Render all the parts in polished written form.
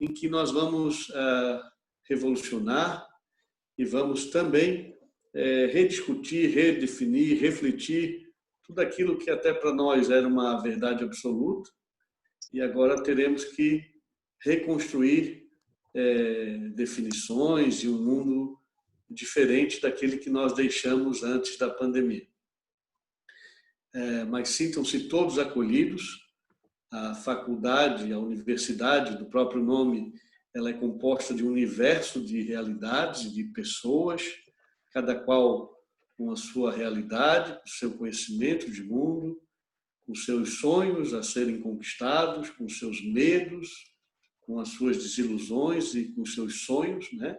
em que nós vamos revolucionar e vamos também rediscutir, redefinir, refletir tudo aquilo que até para nós era uma verdade absoluta e agora teremos que reconstruir definições e um mundo diferente daquele que nós deixamos antes da pandemia. Mas sintam-se todos acolhidos. A faculdade, a universidade, do próprio nome, ela é composta de um universo de realidades, de pessoas, cada qual com a sua realidade, com o seu conhecimento de mundo, com seus sonhos a serem conquistados, com seus medos, com as suas desilusões e com seus sonhos, né?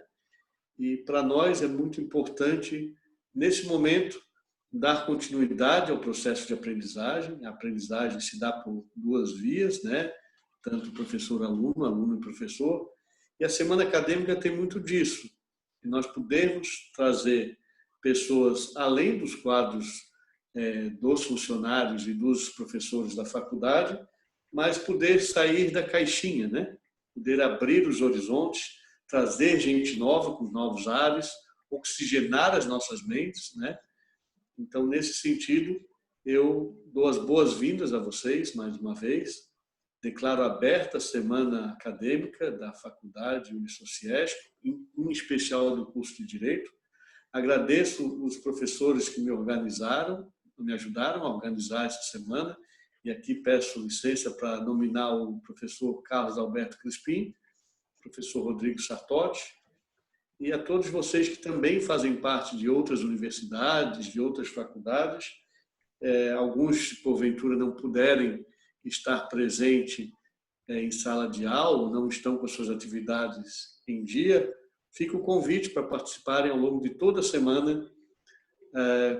E para nós é muito importante, nesse momento, dar continuidade ao processo de aprendizagem. A aprendizagem se dá por duas vias, né? Tanto professor-aluno, aluno e professor. E a semana acadêmica tem muito disso. E nós podemos trazer pessoas além dos quadros dos funcionários e dos professores da faculdade, mas poder sair da caixinha, né? Poder abrir os horizontes, trazer gente nova com novos ares, oxigenar as nossas mentes, né? Então, nesse sentido, eu dou as boas-vindas a vocês, mais uma vez. Declaro aberta a semana acadêmica da Faculdade Unisociesc, em especial do curso de Direito. Agradeço os professores que me ajudaram a organizar essa semana, e aqui peço licença para nominar o professor Carlos Alberto Crispim, professor Rodrigo Sartotti, e a todos vocês que também fazem parte de outras universidades, de outras faculdades. Alguns, porventura, não puderem estar presentes em sala de aula, não estão com as suas atividades em dia. Fica o convite para participarem ao longo de toda a semana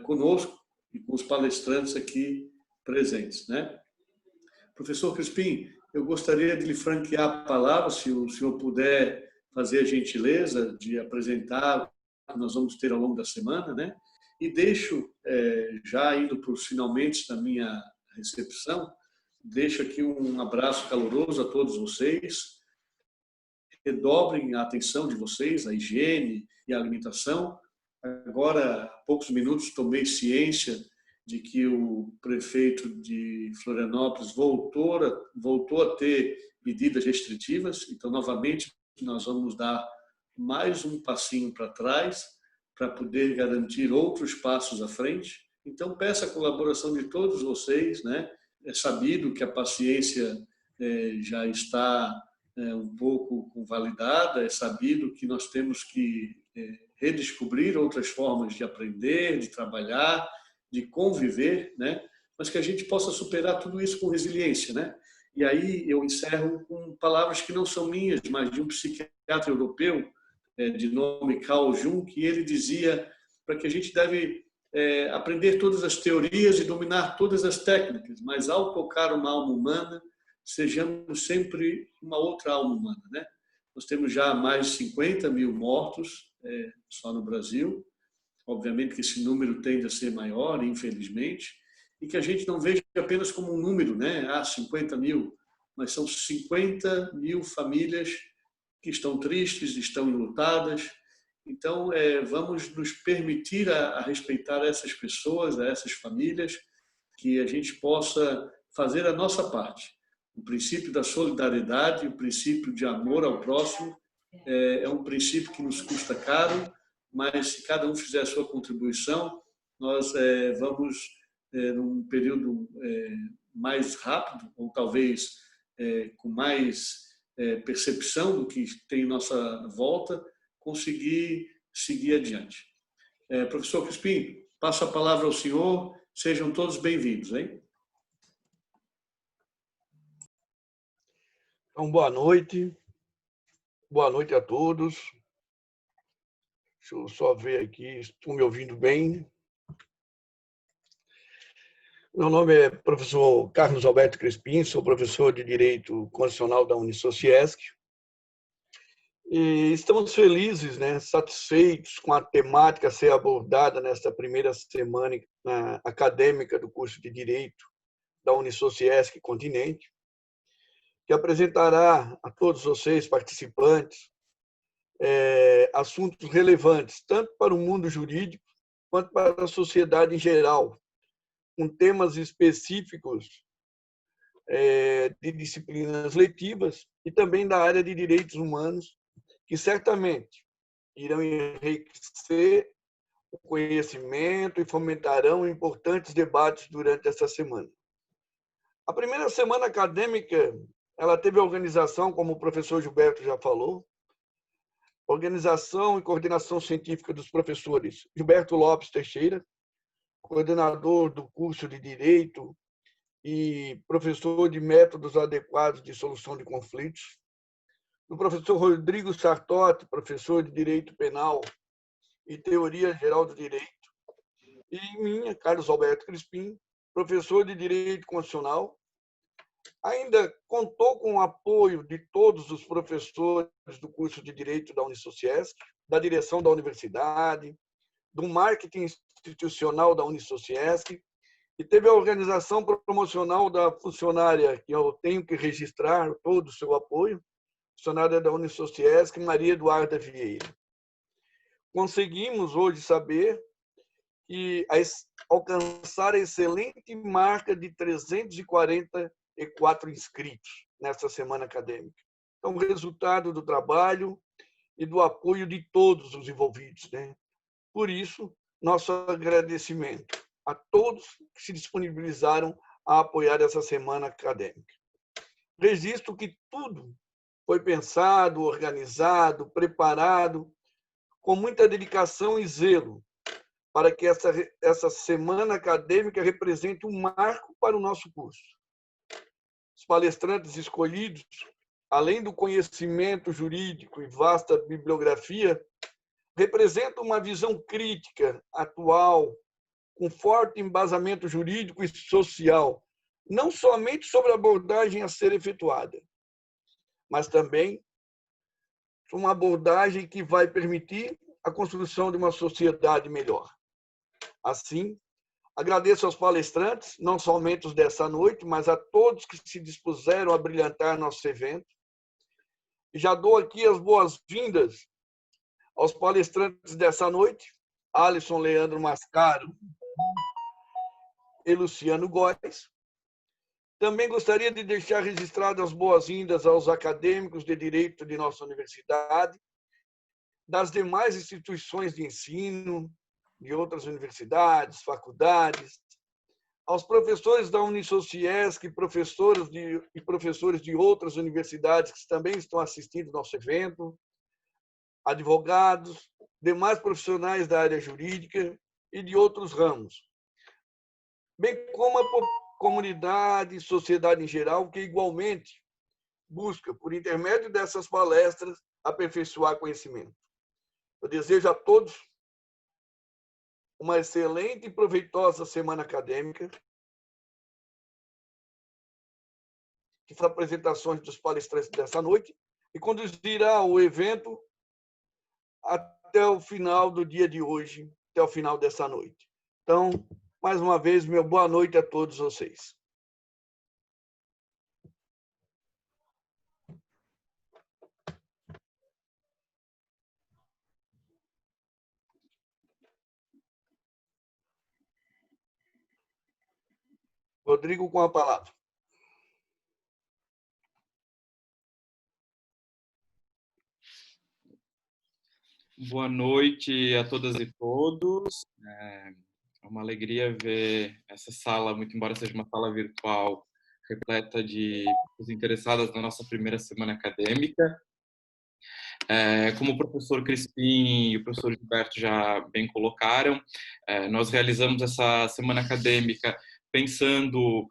conosco e com os palestrantes aqui presentes, né? Professor Crispim, eu gostaria de lhe franquear a palavra, se o senhor puder fazer a gentileza de apresentar o que nós vamos ter ao longo da semana, né? E deixo, já indo para os finalmente da minha recepção, deixo aqui um abraço caloroso a todos vocês. Redobrem a atenção de vocês, a higiene e a alimentação. Agora, há poucos minutos, tomei ciência de que o prefeito de Florianópolis voltou a ter medidas restritivas. Então, novamente, nós vamos dar mais um passinho para trás para poder garantir outros passos à frente. Então, peço a colaboração de todos vocês, né? É sabido que a paciência já está um pouco convalidada, é sabido que nós temos que redescobrir outras formas de aprender, de trabalhar, de conviver, né? Mas que a gente possa superar tudo isso com resiliência, né? E aí eu encerro com palavras que não são minhas, mas de um psiquiatra europeu, de nome Carl Jung, que ele dizia para que a gente deve aprender todas as teorias e dominar todas as técnicas, mas ao tocar uma alma humana, sejamos sempre uma outra alma humana, né? Nós temos já mais de 50 mil mortos só no Brasil. Obviamente que esse número tende a ser maior, infelizmente, e que a gente não veja apenas como um número, né? 50 mil, mas são 50 mil famílias que estão tristes, estão enlutadas. Então, vamos nos permitir a respeitar essas pessoas, essas famílias, que a gente possa fazer a nossa parte. O princípio da solidariedade, o princípio de amor ao próximo, é um princípio que nos custa caro, mas se cada um fizer a sua contribuição, nós vamos, num período mais rápido, ou talvez com mais percepção do que tem em nossa volta, conseguir seguir adiante. Professor Crispim, passo a palavra ao senhor. Sejam todos bem-vindos, hein? Então, boa noite. Boa noite a todos. Deixa eu só ver aqui, estão me ouvindo bem? Meu nome é professor Carlos Alberto Crispim, sou professor de Direito Constitucional da Unisociesc. E estamos felizes, né, satisfeitos com a temática a ser abordada nesta primeira semana acadêmica do curso de Direito da Unisociesc Continente, que apresentará a todos vocês, participantes, assuntos relevantes, tanto para o mundo jurídico quanto para a sociedade em geral, com temas específicos de disciplinas letivas e também da área de direitos humanos, que certamente irão enriquecer o conhecimento e fomentarão importantes debates durante essa semana. A primeira semana acadêmica, ela teve a organização, como o professor Gilberto já falou, organização e coordenação científica dos professores Gilberto Lopes Teixeira, coordenador do curso de Direito e professor de métodos adequados de solução de conflitos, do professor Rodrigo Sartotti, professor de Direito Penal e Teoria Geral do Direito, e minha, Carlos Alberto Crispim, professor de Direito Constitucional. Ainda contou com o apoio de todos os professores do curso de Direito da Unisociesc, da direção da universidade, do marketing institucional da Unisociesc, e teve a organização promocional da funcionária, que eu tenho que registrar todo o seu apoio, funcionária da Unisociesc, Maria Eduarda Vieira. Conseguimos hoje saber que alcançar a excelente marca de 344 inscritos nesta semana acadêmica. Então, resultado do trabalho e do apoio de todos os envolvidos, né? Por isso, nosso agradecimento a todos que se disponibilizaram a apoiar essa semana acadêmica. Registro que tudo foi pensado, organizado, preparado, com muita dedicação e zelo, para que essa semana acadêmica represente um marco para o nosso curso. Os palestrantes escolhidos, além do conhecimento jurídico e vasta bibliografia, representam uma visão crítica, atual, com forte embasamento jurídico e social, não somente sobre a abordagem a ser efetuada, mas também uma abordagem que vai permitir a construção de uma sociedade melhor. Assim, agradeço aos palestrantes, não somente os dessa noite, mas a todos que se dispuseram a brilhantar nosso evento. E já dou aqui as boas-vindas aos palestrantes dessa noite, Alisson Leandro Mascaro e Luciano Góes. Também gostaria de deixar registradas as boas-vindas aos acadêmicos de direito de nossa universidade, das demais instituições de ensino, de outras universidades, faculdades, aos professores da Unisociesc e professores de outras universidades que também estão assistindo nosso evento, advogados, demais profissionais da área jurídica e de outros ramos, bem como a comunidade e sociedade em geral, que igualmente busca, por intermédio dessas palestras, aperfeiçoar conhecimento. Eu desejo a todos uma excelente e proveitosa semana acadêmica, que são apresentações dos palestrantes dessa noite, e conduzirá o evento até o final do dia de hoje, até o final dessa noite. Então, mais uma vez, meu boa noite a todos vocês. Rodrigo, com a palavra. Boa noite a todas e todos. É uma alegria ver essa sala, muito embora seja uma sala virtual, repleta de pessoas interessadas na nossa primeira semana acadêmica. Como o professor Crispim e o professor Gilberto já bem colocaram, nós realizamos essa semana acadêmica pensando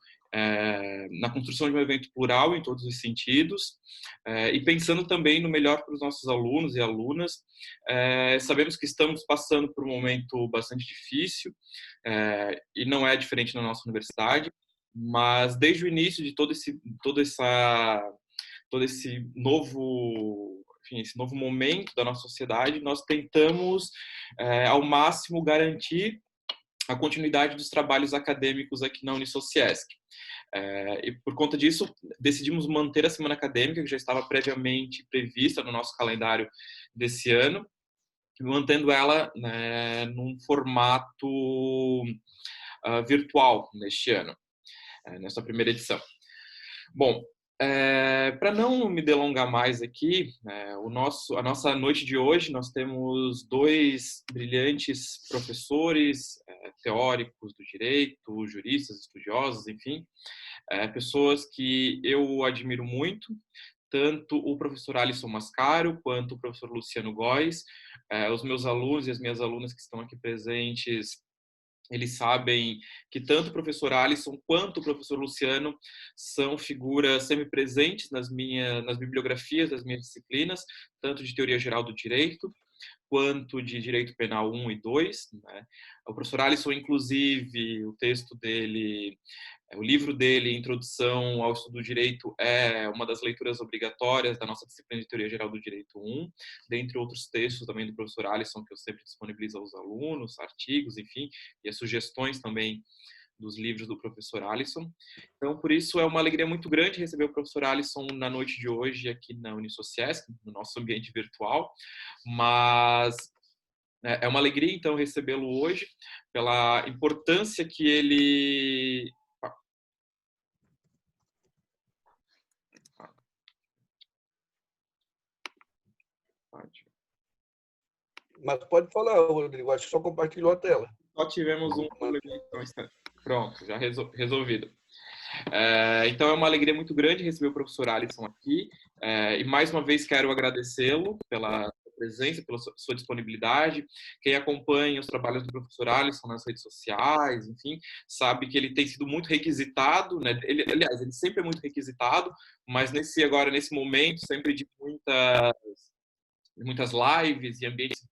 na construção de um evento plural em todos os sentidos e pensando também no melhor para os nossos alunos e alunas. Sabemos que estamos passando por um momento bastante difícil e não é diferente na nossa universidade, mas desde o início de todo esse novo momento da nossa sociedade, nós tentamos ao máximo garantir a continuidade dos trabalhos acadêmicos aqui na Unisociesc. E por conta disso, decidimos manter a semana acadêmica, que já estava previamente prevista no nosso calendário desse ano, mantendo ela, né, num formato virtual neste ano, nessa primeira edição. Bom, para não me delongar mais aqui, a nossa noite de hoje, nós temos dois brilhantes professores, teóricos do direito, juristas, estudiosos, enfim, pessoas que eu admiro muito, tanto o professor Alisson Mascaro quanto o professor Luciano Góes. Os meus alunos e as minhas alunas que estão aqui presentes, eles sabem que tanto o professor Alisson quanto o professor Luciano são figuras semipresentes nas bibliografias das minhas disciplinas, tanto de Teoria Geral do Direito, quanto de Direito Penal 1 e 2. Né? O professor Alisson, inclusive, o texto dele, o livro dele, Introdução ao Estudo do Direito, é uma das leituras obrigatórias da nossa disciplina de Teoria Geral do Direito 1, dentre outros textos também do professor Alisson, que eu sempre disponibilizo aos alunos, artigos, enfim, e as sugestões também dos livros do professor Alisson. Então, por isso, é uma alegria muito grande receber o professor Alisson na noite de hoje aqui na Unisociesc, no nosso ambiente virtual, mas é uma alegria, então, recebê-lo hoje, pela importância que ele... Mas pode falar, Rodrigo, acho que só compartilhou a tela. Só tivemos um problema, então, pronto, já resolvido. Então é uma alegria muito grande receber o professor Alisson aqui, e mais uma vez quero agradecê-lo pela presença, pela sua disponibilidade. Quem acompanha os trabalhos do professor Alisson nas redes sociais, enfim, sabe que ele tem sido muito requisitado, né? Aliás, ele sempre é muito requisitado, mas nesse momento, sempre de muitas lives e ambientes,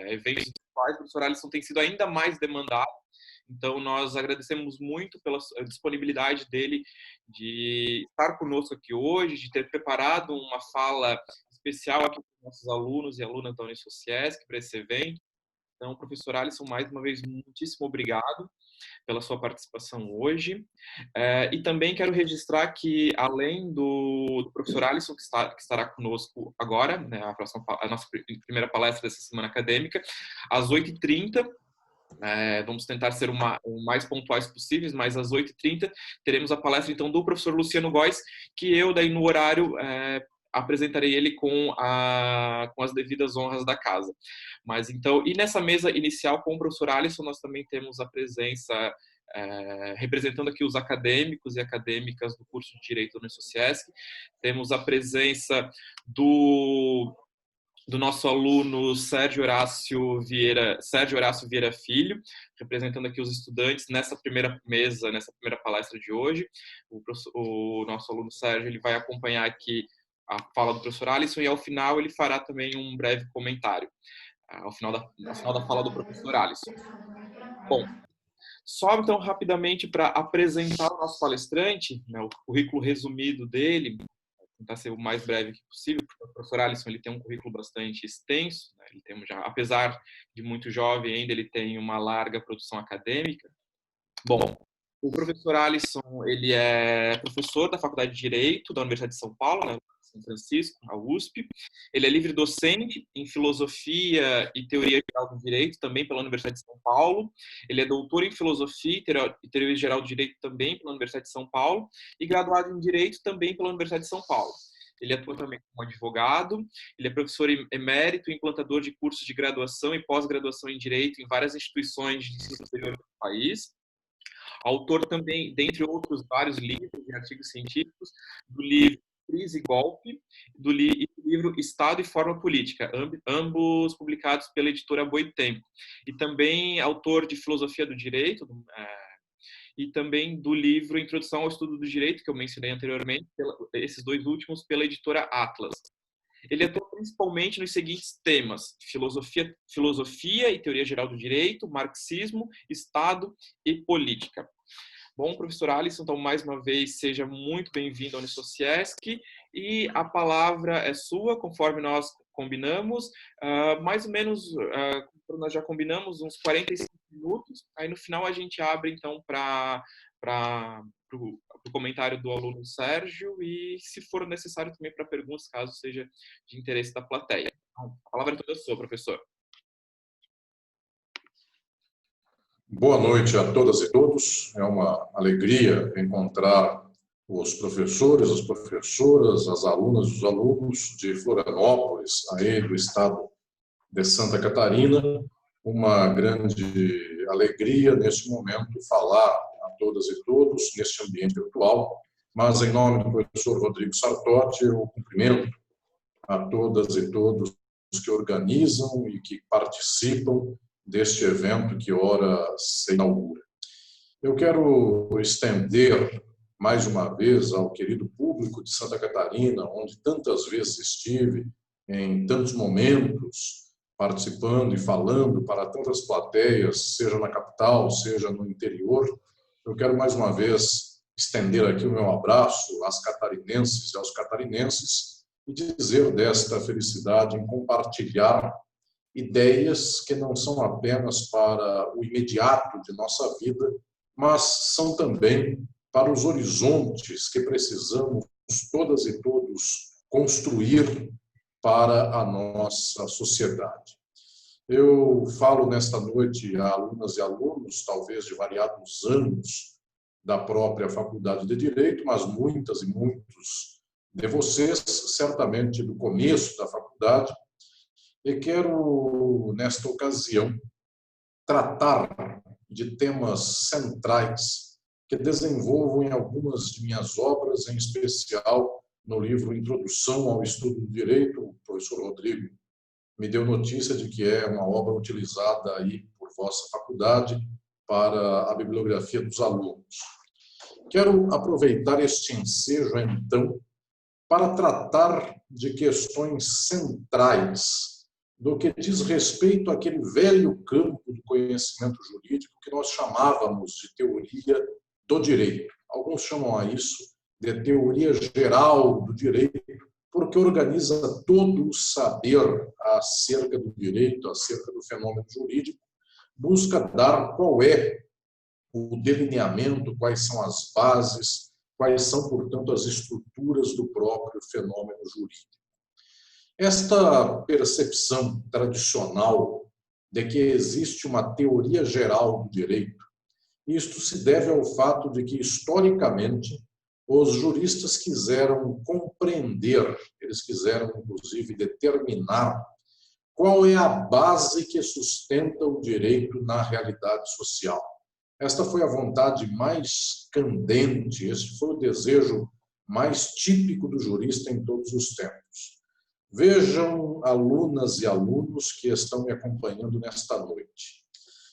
eventos virtuais, o professor Alisson tem sido ainda mais demandado. Então, nós agradecemos muito pela disponibilidade dele de estar conosco aqui hoje, de ter preparado uma fala especial aqui para os nossos alunos e alunas da Unisociesc para esse evento. Então, professor Alisson, mais uma vez, muitíssimo obrigado pela sua participação hoje. E também quero registrar que, além do professor Alisson, que estará conosco agora, né, a nossa primeira palestra dessa semana acadêmica, às 8h30, vamos tentar ser o mais pontuais possíveis, mas às 8h30 teremos a palestra, então, do professor Luciano Góes, que eu, daí, no horário, apresentarei ele com as devidas honras da casa. Mas, então, e nessa mesa inicial com o professor Alisson, nós também temos a presença, representando aqui os acadêmicos e acadêmicas do curso de Direito da Unisociesc, temos a presença do nosso aluno Sérgio Horácio Vieira Filho, representando aqui os estudantes nessa primeira mesa, nessa primeira palestra de hoje. O nosso aluno Sérgio, ele vai acompanhar aqui a fala do professor Alisson e, ao final, ele fará também um breve comentário, ao final da fala do professor Alisson. Bom, só então rapidamente para apresentar o nosso palestrante, né, o currículo resumido dele, tentar ser o mais breve possível, porque o professor Alisson, ele tem um currículo bastante extenso, né? Ele tem apesar de muito jovem ainda, ele tem uma larga produção acadêmica. Bom, o professor Alisson, ele é professor da Faculdade de Direito da Universidade de São Paulo, né, São Francisco, a USP. Ele é livre docente em Filosofia e Teoria Geral do Direito, também pela Universidade de São Paulo. Ele é doutor em Filosofia e Teoria Geral do Direito, também pela Universidade de São Paulo, e graduado em Direito, também pela Universidade de São Paulo. Ele atua também como advogado, ele é professor emérito e implantador de cursos de graduação e pós-graduação em Direito em várias instituições de ensino superior do país. Autor também, dentre outros vários livros e artigos científicos, do livro Crise e Golpe, do livro Estado e Forma Política, ambos publicados pela editora Boitempo. E também autor de Filosofia do Direito, e também do livro Introdução ao Estudo do Direito, que eu mencionei anteriormente, esses dois últimos pela editora Atlas. Ele atua principalmente nos seguintes temas: filosofia e teoria geral do direito, marxismo, Estado e política. Bom, professor Alisson, então, mais uma vez, seja muito bem-vindo ao Unisociesc, e a palavra é sua, conforme nós combinamos, mais ou menos, nós já combinamos uns 45 minutos, aí no final a gente abre, então, para para o comentário do aluno Sérgio e, se for necessário, também para perguntas, caso seja de interesse da plateia. Então, a palavra é toda sua, professor. Boa noite a todas e todos. É uma alegria encontrar os professores, as professoras, as alunas e os alunos de Florianópolis, aí do estado de Santa Catarina. Uma grande alegria, neste momento, falar a todas e todos neste ambiente virtual, mas, em nome do professor Rodrigo Sartotti, eu cumprimento a todas e todos que organizam e que participam deste evento que ora se inaugura. Eu quero estender mais uma vez ao querido público de Santa Catarina, onde tantas vezes estive, em tantos momentos, participando e falando para tantas plateias, seja na capital, seja no interior. Eu quero mais uma vez estender aqui o meu abraço às catarinenses e aos catarinenses e dizer desta felicidade em compartilhar ideias que não são apenas para o imediato de nossa vida, mas são também para os horizontes que precisamos todas e todos construir para a nossa sociedade. Eu falo nesta noite a alunas e alunos, talvez de variados anos da própria Faculdade de Direito, mas muitas e muitos de vocês, certamente do começo da faculdade, e quero, nesta ocasião, tratar de temas centrais que desenvolvo em algumas de minhas obras, em especial no livro Introdução ao Estudo do Direito. O professor Rodrigo me deu notícia de que é uma obra utilizada aí por vossa faculdade para a bibliografia dos alunos. Quero aproveitar este ensejo, então, para tratar de questões centrais do que diz respeito àquele velho campo do conhecimento jurídico que nós chamávamos de teoria do direito. Alguns chamam a isso de teoria geral do direito, porque organiza todo o saber acerca do direito, acerca do fenômeno jurídico, busca dar qual é o delineamento, quais são as bases, quais são, portanto, as estruturas do próprio fenômeno jurídico. Esta percepção tradicional de que existe uma teoria geral do direito, isto se deve ao fato de que, historicamente, os juristas quiseram compreender, eles quiseram, inclusive, determinar qual é a base que sustenta o direito na realidade social. Esta foi a vontade mais candente, este foi o desejo mais típico do jurista em todos os tempos. Vejam, alunas e alunos que estão me acompanhando nesta noite.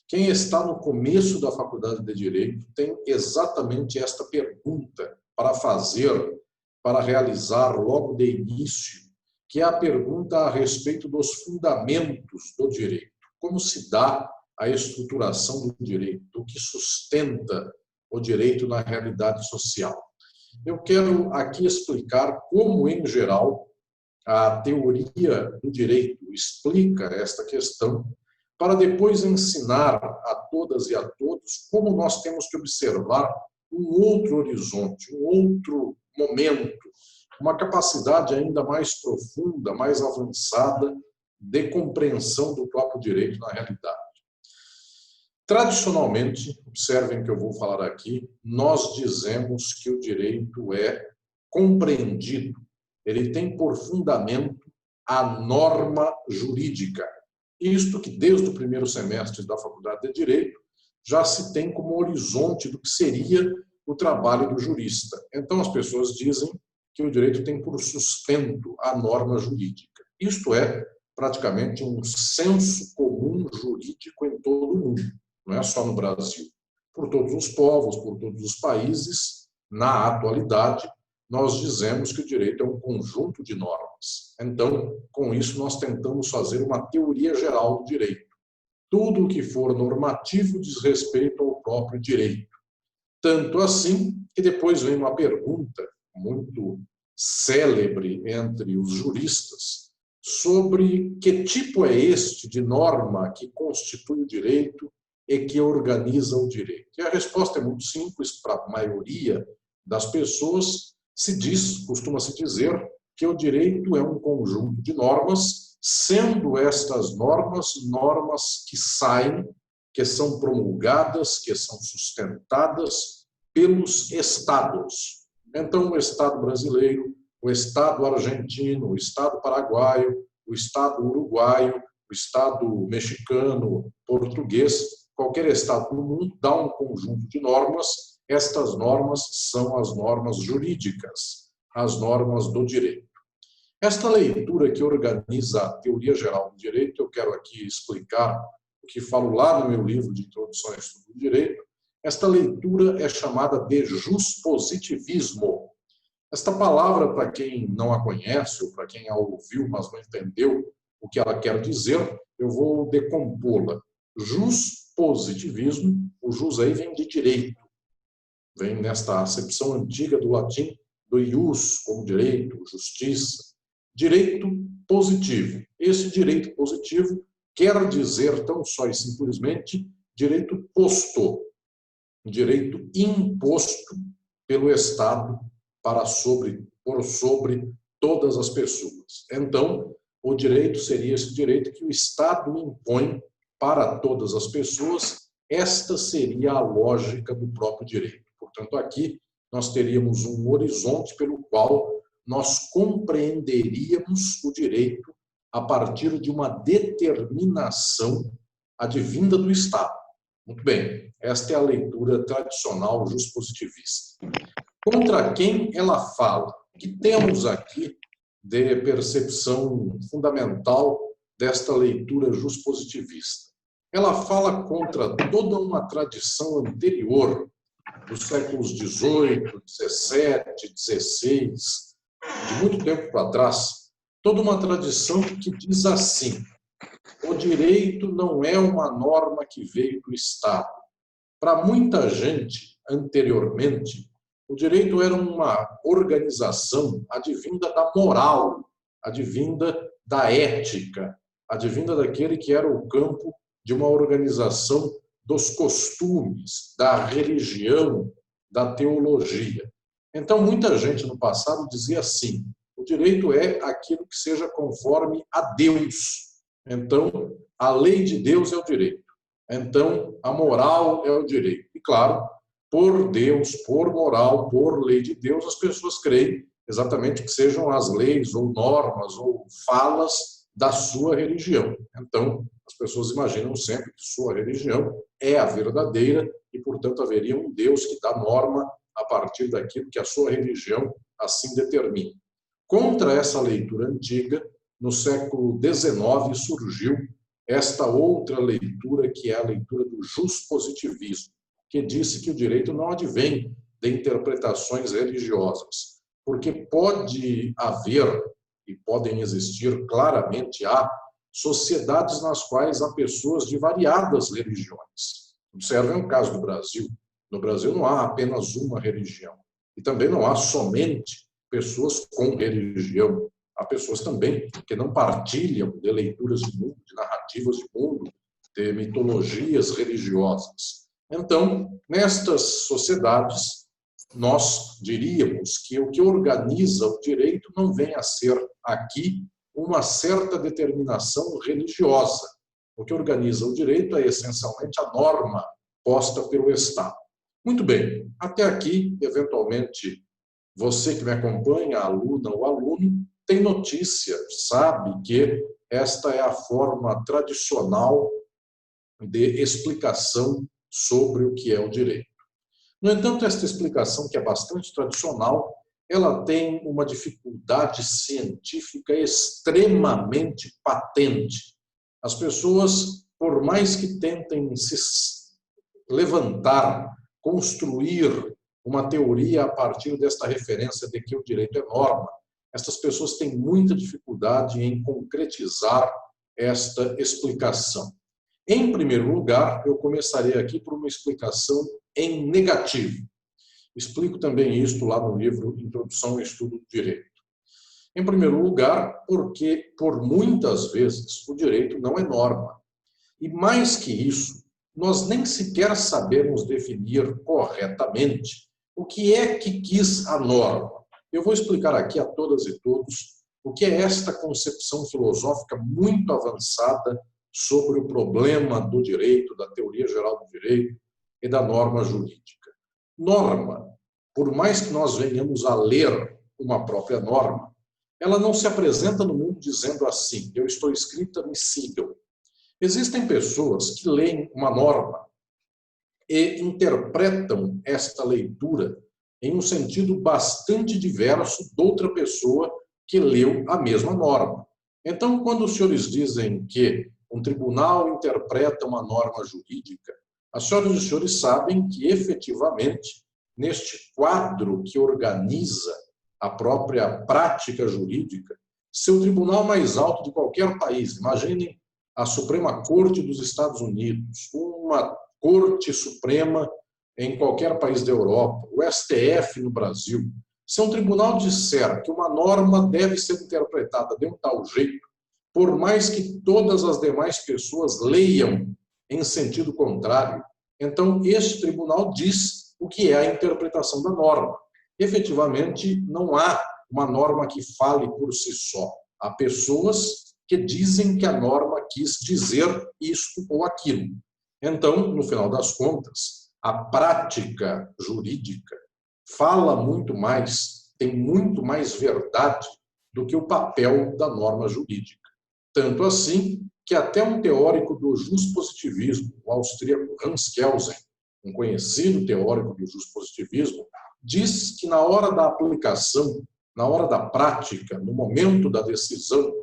Quem está no começo da Faculdade de Direito tem exatamente esta pergunta para fazer, para realizar logo de início, que é a pergunta a respeito dos fundamentos do direito. Como se dá a estruturação do direito, o que sustenta o direito na realidade social. Eu quero aqui explicar como, em geral, a teoria do direito explica esta questão, para depois ensinar a todas e a todos como nós temos que observar um outro horizonte, um outro momento, uma capacidade ainda mais profunda, mais avançada de compreensão do próprio direito na realidade. Tradicionalmente, observem que eu vou falar aqui, nós dizemos que o direito é compreendido, ele tem por fundamento a norma jurídica. Isto que desde o primeiro semestre da Faculdade de Direito já se tem como horizonte do que seria o trabalho do jurista. Então as pessoas dizem que o direito tem por sustento a norma jurídica. Isto é praticamente um senso comum jurídico em todo o mundo, não é só no Brasil. Por todos os povos, por todos os países, na atualidade, nós dizemos que o direito é um conjunto de normas. Então, com isso, nós tentamos fazer uma teoria geral do direito. Tudo o que for normativo diz respeito ao próprio direito. Tanto assim que depois vem uma pergunta muito célebre entre os juristas sobre que tipo é este de norma que constitui o direito é que organiza o direito? E a resposta é muito simples. Para a maioria das pessoas, costuma-se dizer que o direito é um conjunto de normas, sendo estas normas que saem, que são promulgadas, que são sustentadas pelos estados. Então, o Estado brasileiro, o Estado argentino, o Estado paraguaio, o Estado uruguaio, o Estado mexicano, português, qualquer Estado do mundo dá um conjunto de normas. Estas normas são as normas jurídicas, as normas do direito. Esta leitura que organiza a teoria geral do direito, eu quero aqui explicar o que falo lá no meu livro de Introdução ao Estudo do Direito. Esta leitura é chamada de juspositivismo. Esta palavra, para quem não a conhece, ou para quem a ouviu, mas não entendeu o que ela quer dizer, eu vou decompô-la. Juspositivismo, o jus aí vem de direito, vem nesta acepção antiga do latim, do ius, como direito, justiça. Direito positivo. Esse direito positivo quer dizer tão só e simplesmente direito posto, direito imposto pelo Estado por sobre todas as pessoas. Então, o direito seria esse direito que o Estado impõe para todas as pessoas. Esta seria a lógica do próprio direito. Portanto, aqui nós teríamos um horizonte pelo qual nós compreenderíamos o direito a partir de uma determinação advinda do Estado. Muito bem, esta é a leitura tradicional juspositivista. Contra quem ela fala? O que temos aqui de percepção fundamental desta leitura juspositivista? Ela fala contra toda uma tradição anterior, dos séculos XVIII, XVII, XVI, de muito tempo para trás, toda uma tradição que diz assim: o direito não é uma norma que veio do Estado. Para muita gente, anteriormente, o direito era uma organização advinda da moral, advinda da ética, advinda daquele que era o campo de uma organização dos costumes, da religião, da teologia. Então, muita gente no passado dizia assim: o direito é aquilo que seja conforme a Deus. Então, a lei de Deus é o direito. Então, a moral é o direito. E, claro, por Deus, por moral, por lei de Deus, as pessoas creem exatamente que sejam as leis ou normas ou falas da sua religião. Então, as pessoas imaginam sempre que sua religião é a verdadeira e, portanto, haveria um Deus que dá norma a partir daquilo que a sua religião assim determina. Contra essa leitura antiga, no século XIX surgiu esta outra leitura, que é a leitura do juspositivismo, que disse que o direito não advém de interpretações religiosas, porque pode haver e podem existir, claramente há, sociedades nas quais há pessoas de variadas religiões. Observem o caso do Brasil. No Brasil não há apenas uma religião. E também não há somente pessoas com religião. Há pessoas também que não partilham de leituras de mundo, de narrativas de mundo, de mitologias religiosas. Então, nestas sociedades, nós diríamos que o que organiza o direito não vem a ser aqui uma certa determinação religiosa. O que organiza o direito é essencialmente a norma posta pelo Estado. Muito bem, até aqui, eventualmente, você que me acompanha, aluna ou aluno, tem notícia, sabe que esta é a forma tradicional de explicação sobre o que é o direito. No entanto, esta explicação, que é bastante tradicional, ela tem uma dificuldade científica extremamente patente. As pessoas, por mais que tentem se levantar, construir uma teoria a partir desta referência de que o direito é norma, estas pessoas têm muita dificuldade em concretizar esta explicação. Em primeiro lugar, eu começarei aqui por uma explicação em negativo. Explico também isto lá no livro Introdução ao Estudo do Direito. Em primeiro lugar, porque, por muitas vezes, o direito não é norma. E mais que isso, nós nem sequer sabemos definir corretamente o que é que quis a norma. Eu vou explicar aqui a todas e todos o que é esta concepção filosófica muito avançada sobre o problema do direito, da teoria geral do direito e da norma jurídica. Norma, por mais que nós venhamos a ler uma própria norma, ela não se apresenta no mundo dizendo assim: eu estou escrita, me sigam. Existem pessoas que leem uma norma e interpretam esta leitura em um sentido bastante diverso de outra pessoa que leu a mesma norma. Então, quando os senhores dizem que um tribunal interpreta uma norma jurídica, as senhoras e os senhores sabem que, efetivamente, neste quadro que organiza a própria prática jurídica, se o tribunal mais alto de qualquer país, imaginem a Suprema Corte dos Estados Unidos, uma Corte Suprema em qualquer país da Europa, o STF no Brasil, se um tribunal disser que uma norma deve ser interpretada de um tal jeito, por mais que todas as demais pessoas leiam em sentido contrário, então este tribunal diz o que é a interpretação da norma. Efetivamente, não há uma norma que fale por si só. Há pessoas que dizem que a norma quis dizer isto ou aquilo. Então, no final das contas, a prática jurídica fala muito mais, tem muito mais verdade do que o papel da norma jurídica. Tanto assim que até um teórico do juspositivismo, o austríaco Hans Kelsen, um conhecido teórico do juspositivismo, diz que na hora da aplicação, na hora da prática, no momento da decisão,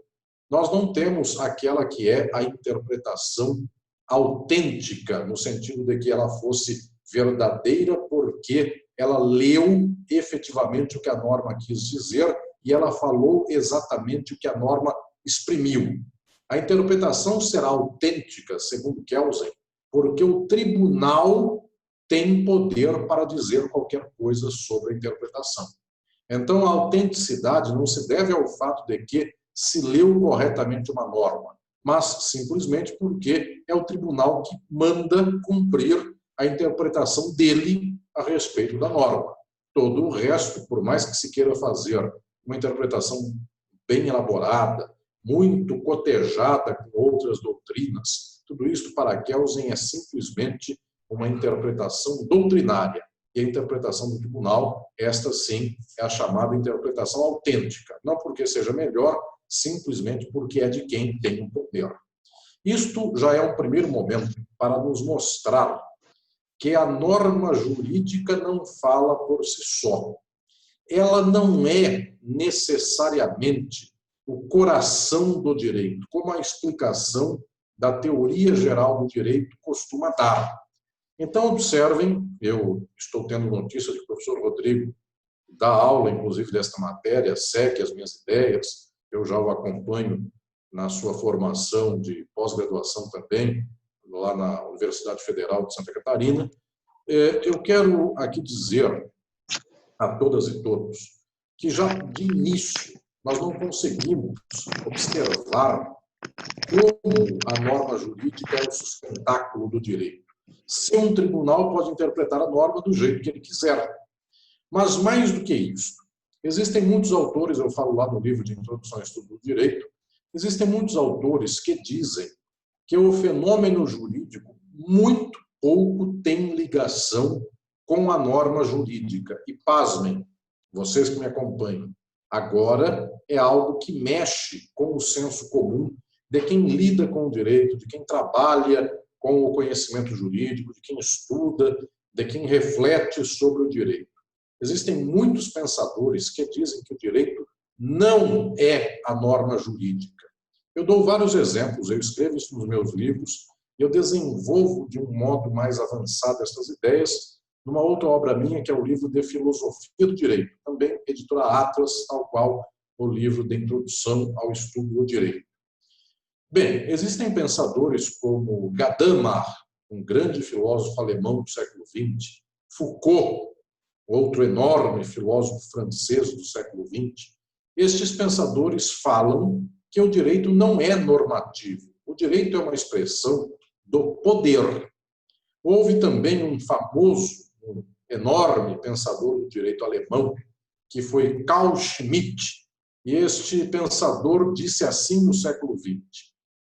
nós não temos aquela que é a interpretação autêntica, no sentido de que ela fosse verdadeira porque ela leu efetivamente o que a norma quis dizer e ela falou exatamente o que a norma exprimiu. A interpretação será autêntica, segundo Kelsen, porque o tribunal tem poder para dizer qualquer coisa sobre a interpretação. Então, a autenticidade não se deve ao fato de que se leu corretamente uma norma, mas simplesmente porque é o tribunal que manda cumprir a interpretação dele a respeito da norma. Todo o resto, por mais que se queira fazer uma interpretação bem elaborada, muito cotejada com outras doutrinas, tudo isso para Kelsen é simplesmente uma interpretação doutrinária. E a interpretação do tribunal, esta sim, é a chamada interpretação autêntica. Não porque seja melhor, simplesmente porque é de quem tem o poder. Isto já é um primeiro momento para nos mostrar que a norma jurídica não fala por si só. Ela não é necessariamente o coração do direito, como a explicação da teoria geral do direito costuma dar. Então, observem, eu estou tendo notícia de que o professor Rodrigo dá aula, inclusive, desta matéria, segue as minhas ideias, eu já o acompanho na sua formação de pós-graduação também, lá na Universidade Federal de Santa Catarina. Eu quero aqui dizer a todas e todos que já de início nós não conseguimos observar como a norma jurídica é o sustentáculo do direito. Se um tribunal pode interpretar a norma do jeito que ele quiser. Mas mais do que isso, existem muitos autores, eu falo lá no livro de Introdução ao Estudo do Direito, existem muitos autores que dizem que o fenômeno jurídico muito pouco tem ligação com a norma jurídica. E pasmem, vocês que me acompanham, agora é algo que mexe com o senso comum de quem lida com o direito, de quem trabalha com o conhecimento jurídico, de quem estuda, de quem reflete sobre o direito. Existem muitos pensadores que dizem que o direito não é a norma jurídica. Eu dou vários exemplos, eu escrevo isso nos meus livros, e eu desenvolvo de um modo mais avançado essas ideias numa outra obra minha, que é o livro de Filosofia do Direito, também editora Atlas, tal qual o livro de Introdução ao Estudo do Direito. Bem, existem pensadores como Gadamer, um grande filósofo alemão do século XX, Foucault, outro enorme filósofo francês do século XX. Estes pensadores falam que o direito não é normativo. O direito é uma expressão do poder. Houve também um famoso, um enorme pensador do direito alemão, que foi Carl Schmitt, e este pensador disse assim no século XX: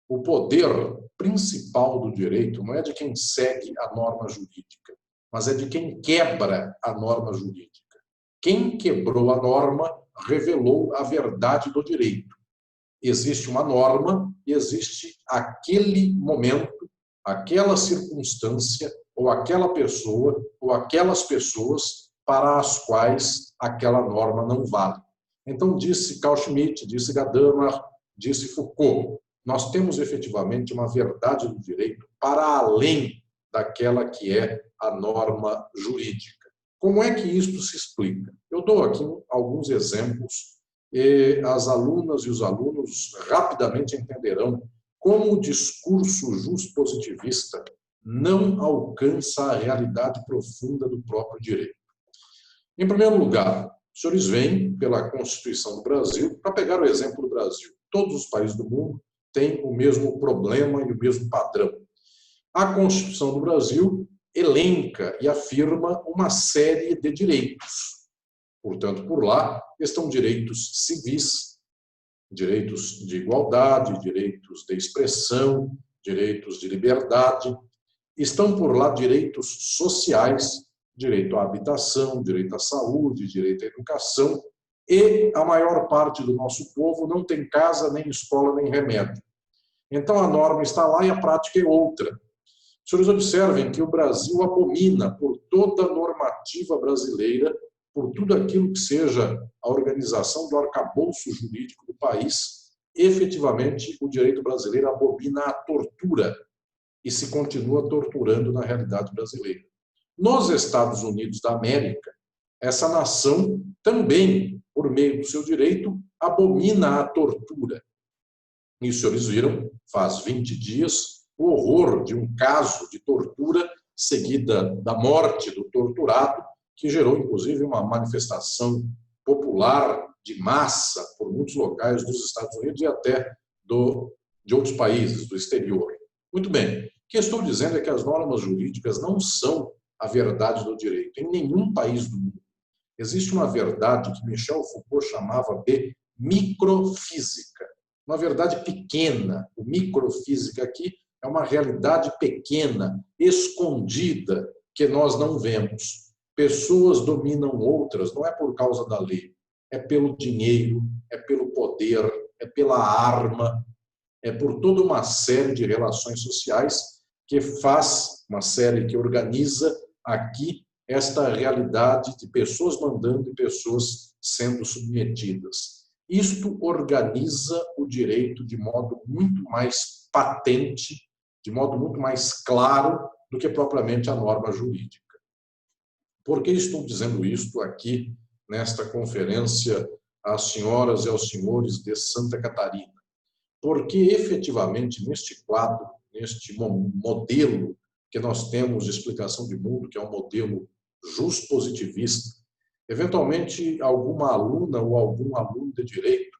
o poder principal do direito não é de quem segue a norma jurídica, mas é de quem quebra a norma jurídica. Quem quebrou a norma revelou a verdade do direito. Existe uma norma e existe aquele momento, aquela circunstância, ou aquela pessoa, ou aquelas pessoas para as quais aquela norma não vale. Então, disse Carl Schmitt, disse Gadamer, disse Foucault, nós temos efetivamente uma verdade do direito para além daquela que é a norma jurídica. Como é que isto se explica? Eu dou aqui alguns exemplos e as alunas e os alunos rapidamente entenderão como o discurso justpositivista não alcança a realidade profunda do próprio direito. Em primeiro lugar, os senhores veem pela Constituição do Brasil, para pegar o exemplo do Brasil, todos os países do mundo têm o mesmo problema e o mesmo padrão. A Constituição do Brasil elenca e afirma uma série de direitos. Portanto, por lá estão direitos civis, direitos de igualdade, direitos de expressão, direitos de liberdade. Estão por lá direitos sociais, direito à habitação, direito à saúde, direito à educação, e a maior parte do nosso povo não tem casa, nem escola, nem remédio. Então a norma está lá e a prática é outra. Os senhores observem que o Brasil abomina por toda a normativa brasileira, por tudo aquilo que seja a organização do arcabouço jurídico do país. Efetivamente, o direito brasileiro abomina a tortura e se continua torturando na realidade brasileira. Nos Estados Unidos da América, essa nação também, por meio do seu direito, abomina a tortura. E os senhores viram, faz 20 dias, o horror de um caso de tortura seguida da morte do torturado, que gerou, inclusive, uma manifestação popular de massa por muitos locais dos Estados Unidos e até de outros países, do exterior. Muito bem. O que estou dizendo é que as normas jurídicas não são a verdade do direito, em nenhum país do mundo. Existe uma verdade que Michel Foucault chamava de microfísica, uma verdade pequena. O microfísica aqui é uma realidade pequena, escondida, que nós não vemos. Pessoas dominam outras, não é por causa da lei, é pelo dinheiro, é pelo poder, é pela arma, é por toda uma série de relações sociais que faz, uma série que organiza aqui esta realidade de pessoas mandando e pessoas sendo submetidas. Isto organiza o direito de modo muito mais patente, de modo muito mais claro do que propriamente a norma jurídica. Por que estou dizendo isto aqui nesta conferência às senhoras e aos senhores de Santa Catarina? Porque efetivamente neste quadro, neste modelo que nós temos de explicação de mundo, que é um modelo justpositivista, eventualmente alguma aluna ou algum aluno de direito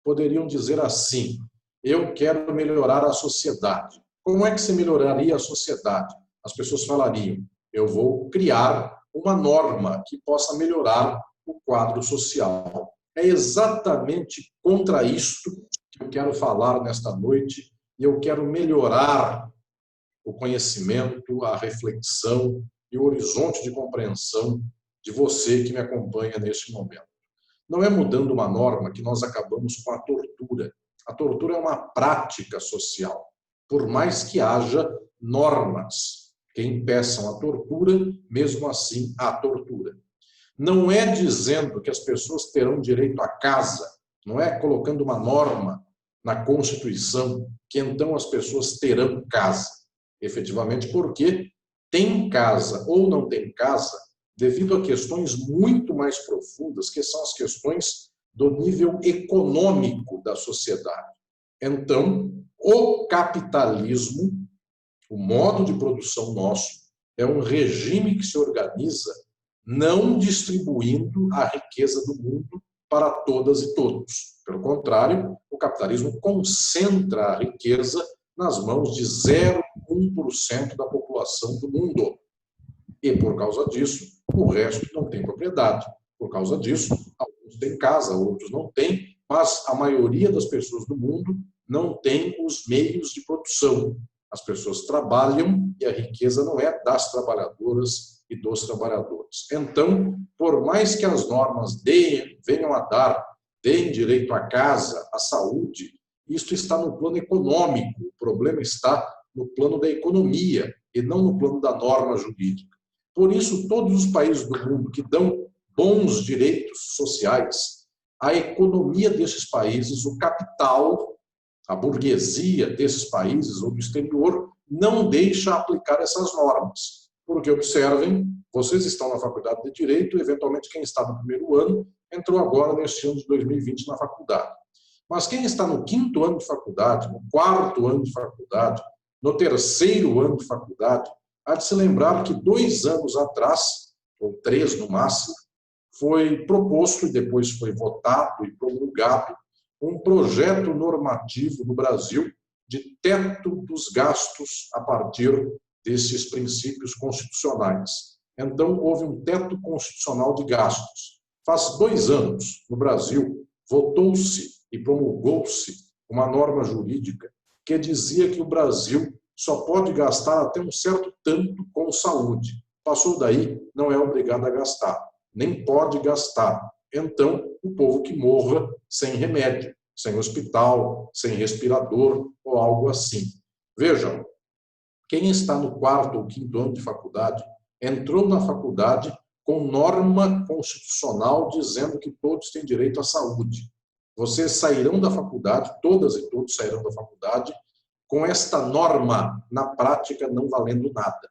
poderiam dizer assim: eu quero melhorar a sociedade. Como é que se melhoraria a sociedade? As pessoas falariam: eu vou criar uma norma que possa melhorar o quadro social. É exatamente contra isto que eu quero falar nesta noite, e eu quero melhorar o conhecimento, a reflexão e o horizonte de compreensão de você que me acompanha neste momento. Não é mudando uma norma que nós acabamos com a tortura. A tortura é uma prática social, por mais que haja normas que impeçam a tortura, mesmo assim há tortura. Não é dizendo que as pessoas terão direito à casa, não é colocando uma norma na Constituição que então as pessoas terão casa. Efetivamente, porque tem casa ou não tem casa, devido a questões muito mais profundas, que são as questões do nível econômico da sociedade. Então, o capitalismo, o modo de produção nosso, é um regime que se organiza não distribuindo a riqueza do mundo para todas e todos. Pelo contrário, o capitalismo concentra a riqueza nas mãos de 0,1% da população população do mundo. E, por causa disso, o resto não tem propriedade. Por causa disso, alguns têm casa, outros não têm, mas a maioria das pessoas do mundo não tem os meios de produção. As pessoas trabalham e a riqueza não é das trabalhadoras e dos trabalhadores. Então, por mais que as normas venham a deem direito à casa, à saúde, isto está no plano econômico. O problema está no plano da economia e não no plano da norma jurídica. Por isso, todos os países do mundo que dão bons direitos sociais, a economia desses países, o capital, a burguesia desses países ou do exterior, não deixa aplicar essas normas. Porque, observem, vocês estão na faculdade de Direito, eventualmente quem está no primeiro ano entrou agora neste ano de 2020 na faculdade. Mas quem está no 5º ano de faculdade, no 4º ano de faculdade, no 3º ano de faculdade, há de se lembrar que 2 anos atrás, ou 3 no máximo, foi proposto e depois foi votado e promulgado um projeto normativo no Brasil de teto dos gastos a partir desses princípios constitucionais. Então, houve um teto constitucional de gastos. Faz 2 anos, no Brasil, votou-se e promulgou-se uma norma jurídica que dizia que o Brasil só pode gastar até um certo tanto com saúde. Passou daí, não é obrigado a gastar, nem pode gastar. Então, o povo que morra sem remédio, sem hospital, sem respirador ou algo assim. Vejam, quem está no 4º ou 5º ano de faculdade entrou na faculdade com norma constitucional dizendo que todos têm direito à saúde. Vocês sairão da faculdade, todas e todos sairão da faculdade, com esta norma, na prática, não valendo nada.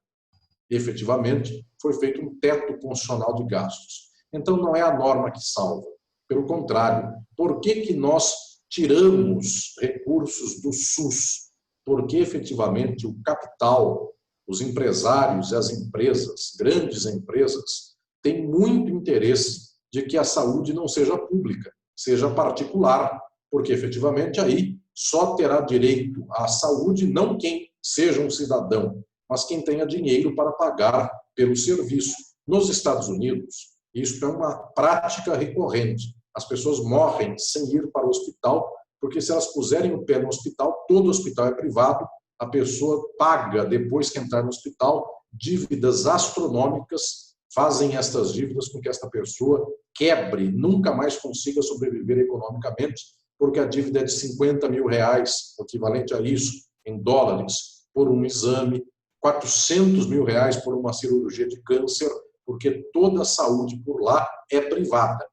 Efetivamente, foi feito um teto constitucional de gastos. Então, não é a norma que salva. Pelo contrário, por que nós tiramos recursos do SUS? Porque, efetivamente, o capital, os empresários e as empresas, grandes empresas, têm muito interesse de que a saúde não seja pública, seja particular, porque, efetivamente, aí só terá direito à saúde não quem seja um cidadão, mas quem tenha dinheiro para pagar pelo serviço. Nos Estados Unidos, isso é uma prática recorrente. As pessoas morrem sem ir para o hospital, porque se elas puserem o pé no hospital, todo hospital é privado, a pessoa paga, depois que entrar no hospital, dívidas astronômicas, fazem estas dívidas com que esta pessoa quebre, nunca mais consiga sobreviver economicamente, porque a dívida é de R$50 mil, o equivalente a isso, em dólares, por um exame, R$400 mil por uma cirurgia de câncer, porque toda a saúde por lá é privada.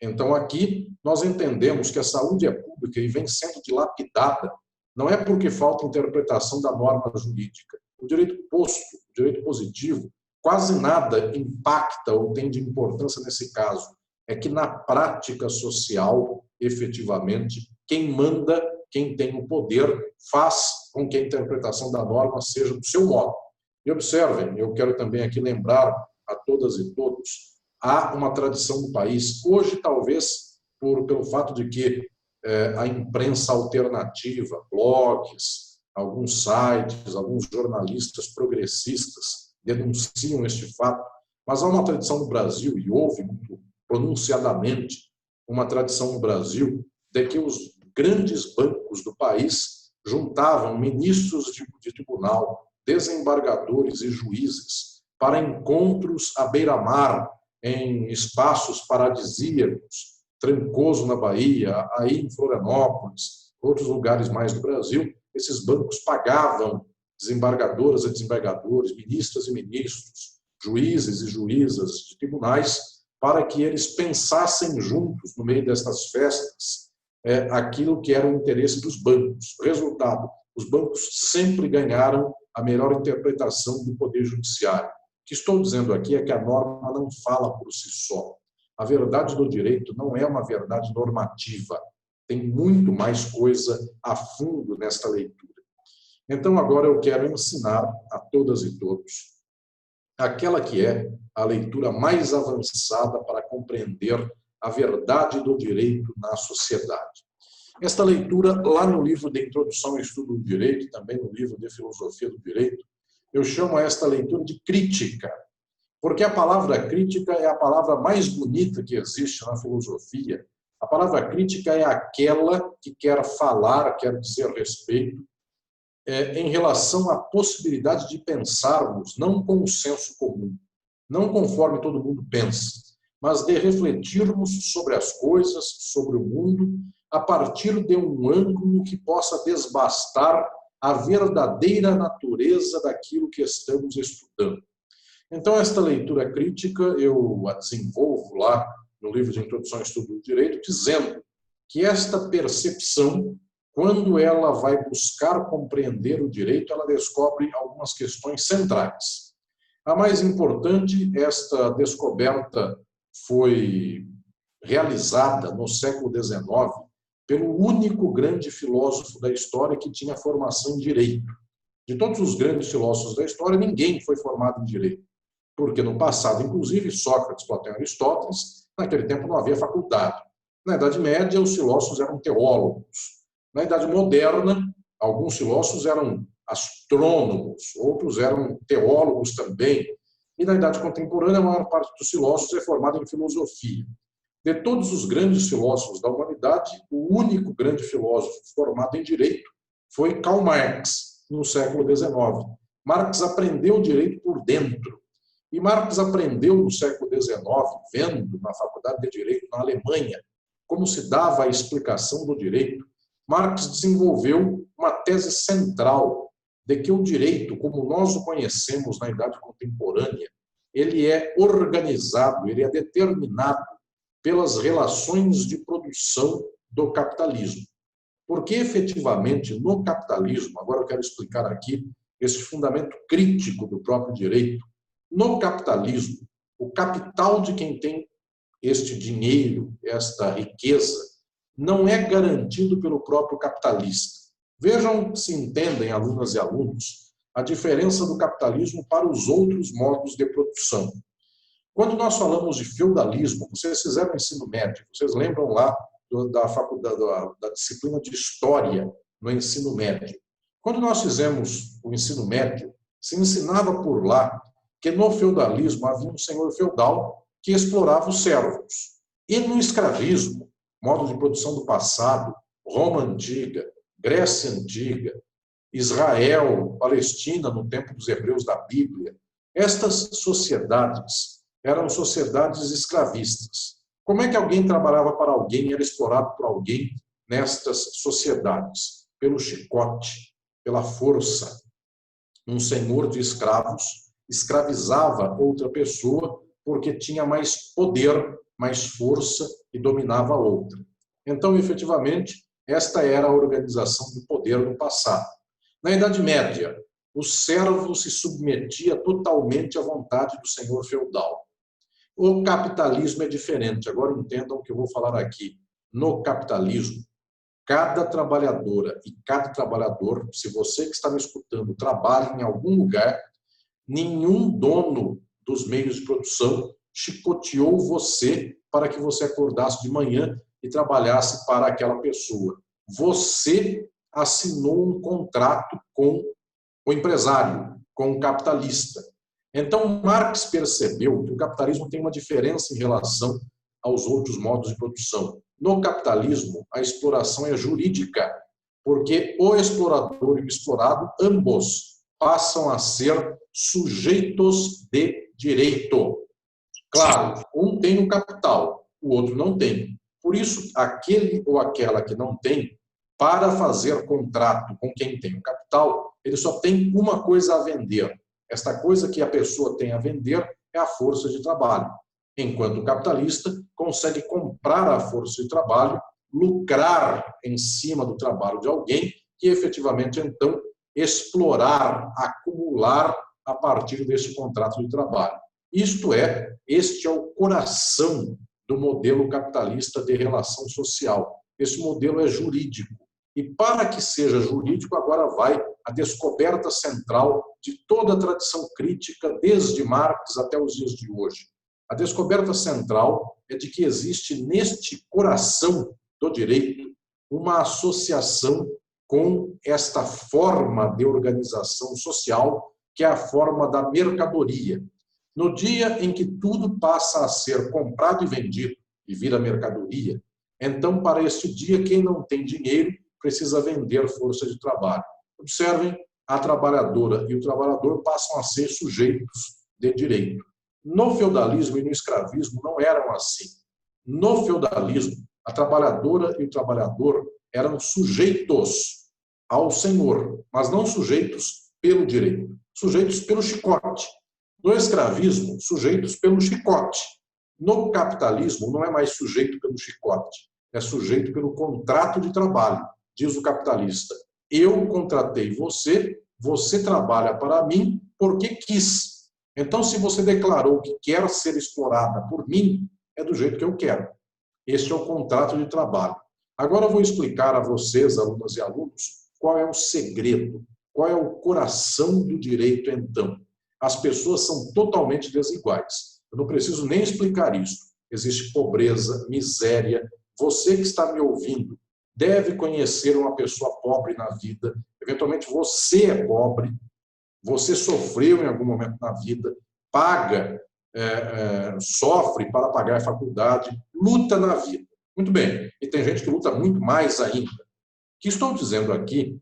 Então, aqui, nós entendemos que a saúde é pública e vem sendo dilapidada, não é porque falta interpretação da norma jurídica. O direito posto, o direito positivo, quase nada impacta ou tem de importância nesse caso. É que na prática social, efetivamente, quem manda, quem tem o poder, faz com que a interpretação da norma seja do seu modo. E observem, eu quero também aqui lembrar a todas e todos, há uma tradição no país, hoje talvez pelo fato de que a imprensa alternativa, blogs, alguns sites, alguns jornalistas progressistas denunciam este fato, mas há uma tradição no Brasil, e houve muito pronunciadamente uma tradição no Brasil, de que os grandes bancos do país juntavam ministros de tribunal, desembargadores e juízes para encontros à beira-mar, em espaços paradisíacos, Trancoso, na Bahia, aí em Florianópolis, outros lugares mais do Brasil. Esses bancos pagavam desembargadoras e desembargadores, ministras e ministros, juízes e juízas de tribunais, para que eles pensassem juntos, no meio destas festas, aquilo que era o interesse dos bancos. Resultado, os bancos sempre ganharam a melhor interpretação do Poder Judiciário. O que estou dizendo aqui é que a norma não fala por si só. A verdade do direito não é uma verdade normativa. Tem muito mais coisa a fundo nesta leitura. Então, agora eu quero ensinar a todas e todos aquela que é a leitura mais avançada para compreender a verdade do direito na sociedade. Esta leitura, lá no livro de Introdução ao Estudo do Direito, também no livro de Filosofia do Direito, eu chamo esta leitura de crítica, porque a palavra crítica é a palavra mais bonita que existe na filosofia. A palavra crítica é aquela que quer falar, quer dizer respeito, em relação à possibilidade de pensarmos, não com o senso comum, não conforme todo mundo pensa, mas de refletirmos sobre as coisas, sobre o mundo, a partir de um ângulo que possa desbastar a verdadeira natureza daquilo que estamos estudando. Então, esta leitura crítica eu a desenvolvo lá no livro de Introdução ao Estudo do Direito, dizendo que esta percepção, quando ela vai buscar compreender o direito, ela descobre algumas questões centrais. A mais importante, esta descoberta foi realizada no século XIX pelo único grande filósofo da história que tinha formação em direito. De todos os grandes filósofos da história, ninguém foi formado em direito. Porque no passado, inclusive, Sócrates, Platão e Aristóteles, naquele tempo não havia faculdade. Na Idade Média, os filósofos eram teólogos. Na Idade Moderna, alguns filósofos eram astrônomos, outros eram teólogos também. E na Idade Contemporânea, a maior parte dos filósofos é formada em filosofia. De todos os grandes filósofos da humanidade, o único grande filósofo formado em direito foi Karl Marx, no século XIX. Marx aprendeu direito por dentro. E Marx aprendeu no século XIX, vendo na Faculdade de Direito na Alemanha, como se dava a explicação do direito. Marx desenvolveu uma tese central de que o direito, como nós o conhecemos na Idade Contemporânea, ele é organizado, ele é determinado pelas relações de produção do capitalismo. Porque, efetivamente, no capitalismo, agora eu quero explicar aqui esse fundamento crítico do próprio direito, no capitalismo, o capital de quem tem este dinheiro, esta riqueza, não é garantido pelo próprio capitalista. Vejam se entendem, alunas e alunos, a diferença do capitalismo para os outros modos de produção. Quando nós falamos de feudalismo, vocês fizeram ensino médio, vocês lembram lá da faculdade, da disciplina de História no ensino médio. Quando nós fizemos o ensino médio, se ensinava por lá que no feudalismo havia um senhor feudal que explorava os servos. E no escravismo, modo de produção do passado, Roma antiga, Grécia antiga, Israel, Palestina no tempo dos hebreus da Bíblia, estas sociedades eram sociedades escravistas. Como é que alguém trabalhava para alguém e era explorado por alguém nestas sociedades? Pelo chicote, pela força. Um senhor de escravos escravizava outra pessoa porque tinha mais poder, mais força e dominava a outra. Então, efetivamente, esta era a organização do poder no passado. Na Idade Média, o servo se submetia totalmente à vontade do senhor feudal. O capitalismo é diferente. Agora entendam o que eu vou falar aqui. No capitalismo, cada trabalhadora e cada trabalhador, se você que está me escutando trabalha em algum lugar, nenhum dono dos meios de produção chicoteou você para que você acordasse de manhã e trabalhasse para aquela pessoa. Você assinou um contrato com o empresário, com o capitalista. Então, Marx percebeu que o capitalismo tem uma diferença em relação aos outros modos de produção. No capitalismo, a exploração é jurídica, porque o explorador e o explorado, ambos, passam a ser sujeitos de direito. Claro, um tem o capital, o outro não tem. Por isso, aquele ou aquela que não tem, para fazer contrato com quem tem o capital, ele só tem uma coisa a vender. Esta coisa que a pessoa tem a vender é a força de trabalho. Enquanto o capitalista consegue comprar a força de trabalho, lucrar em cima do trabalho de alguém e efetivamente, então, explorar, acumular a partir desse contrato de trabalho. Isto é, este é o coração do modelo capitalista de relação social. Esse modelo é jurídico. E para que seja jurídico, agora vai a descoberta central de toda a tradição crítica, desde Marx até os dias de hoje. A descoberta central é de que existe neste coração do direito uma associação com esta forma de organização social que é a forma da mercadoria. No dia em que tudo passa a ser comprado e vendido e vira mercadoria, então, para este dia, quem não tem dinheiro precisa vender força de trabalho. Observem, a trabalhadora e o trabalhador passam a ser sujeitos de direito. No feudalismo e no escravismo não eram assim. No feudalismo, a trabalhadora e o trabalhador eram sujeitos ao senhor, mas não sujeitos pelo direito, sujeitos pelo chicote. No escravismo, sujeitos pelo chicote. No capitalismo, não é mais sujeito pelo chicote, é sujeito pelo contrato de trabalho. Diz o capitalista: eu contratei você, você trabalha para mim porque quis. Então, se você declarou que quer ser explorada por mim, é do jeito que eu quero. Este é o contrato de trabalho. Agora eu vou explicar a vocês, alunas e alunos, qual é o segredo, qual é o coração do direito, então. As pessoas são totalmente desiguais. Eu não preciso nem explicar isso. Existe pobreza, miséria. Você que está me ouvindo deve conhecer uma pessoa pobre na vida. Eventualmente você é pobre, você sofreu em algum momento na vida, paga, sofre para pagar a faculdade, luta na vida. Muito bem. E tem gente que luta muito mais ainda. O que estou dizendo aqui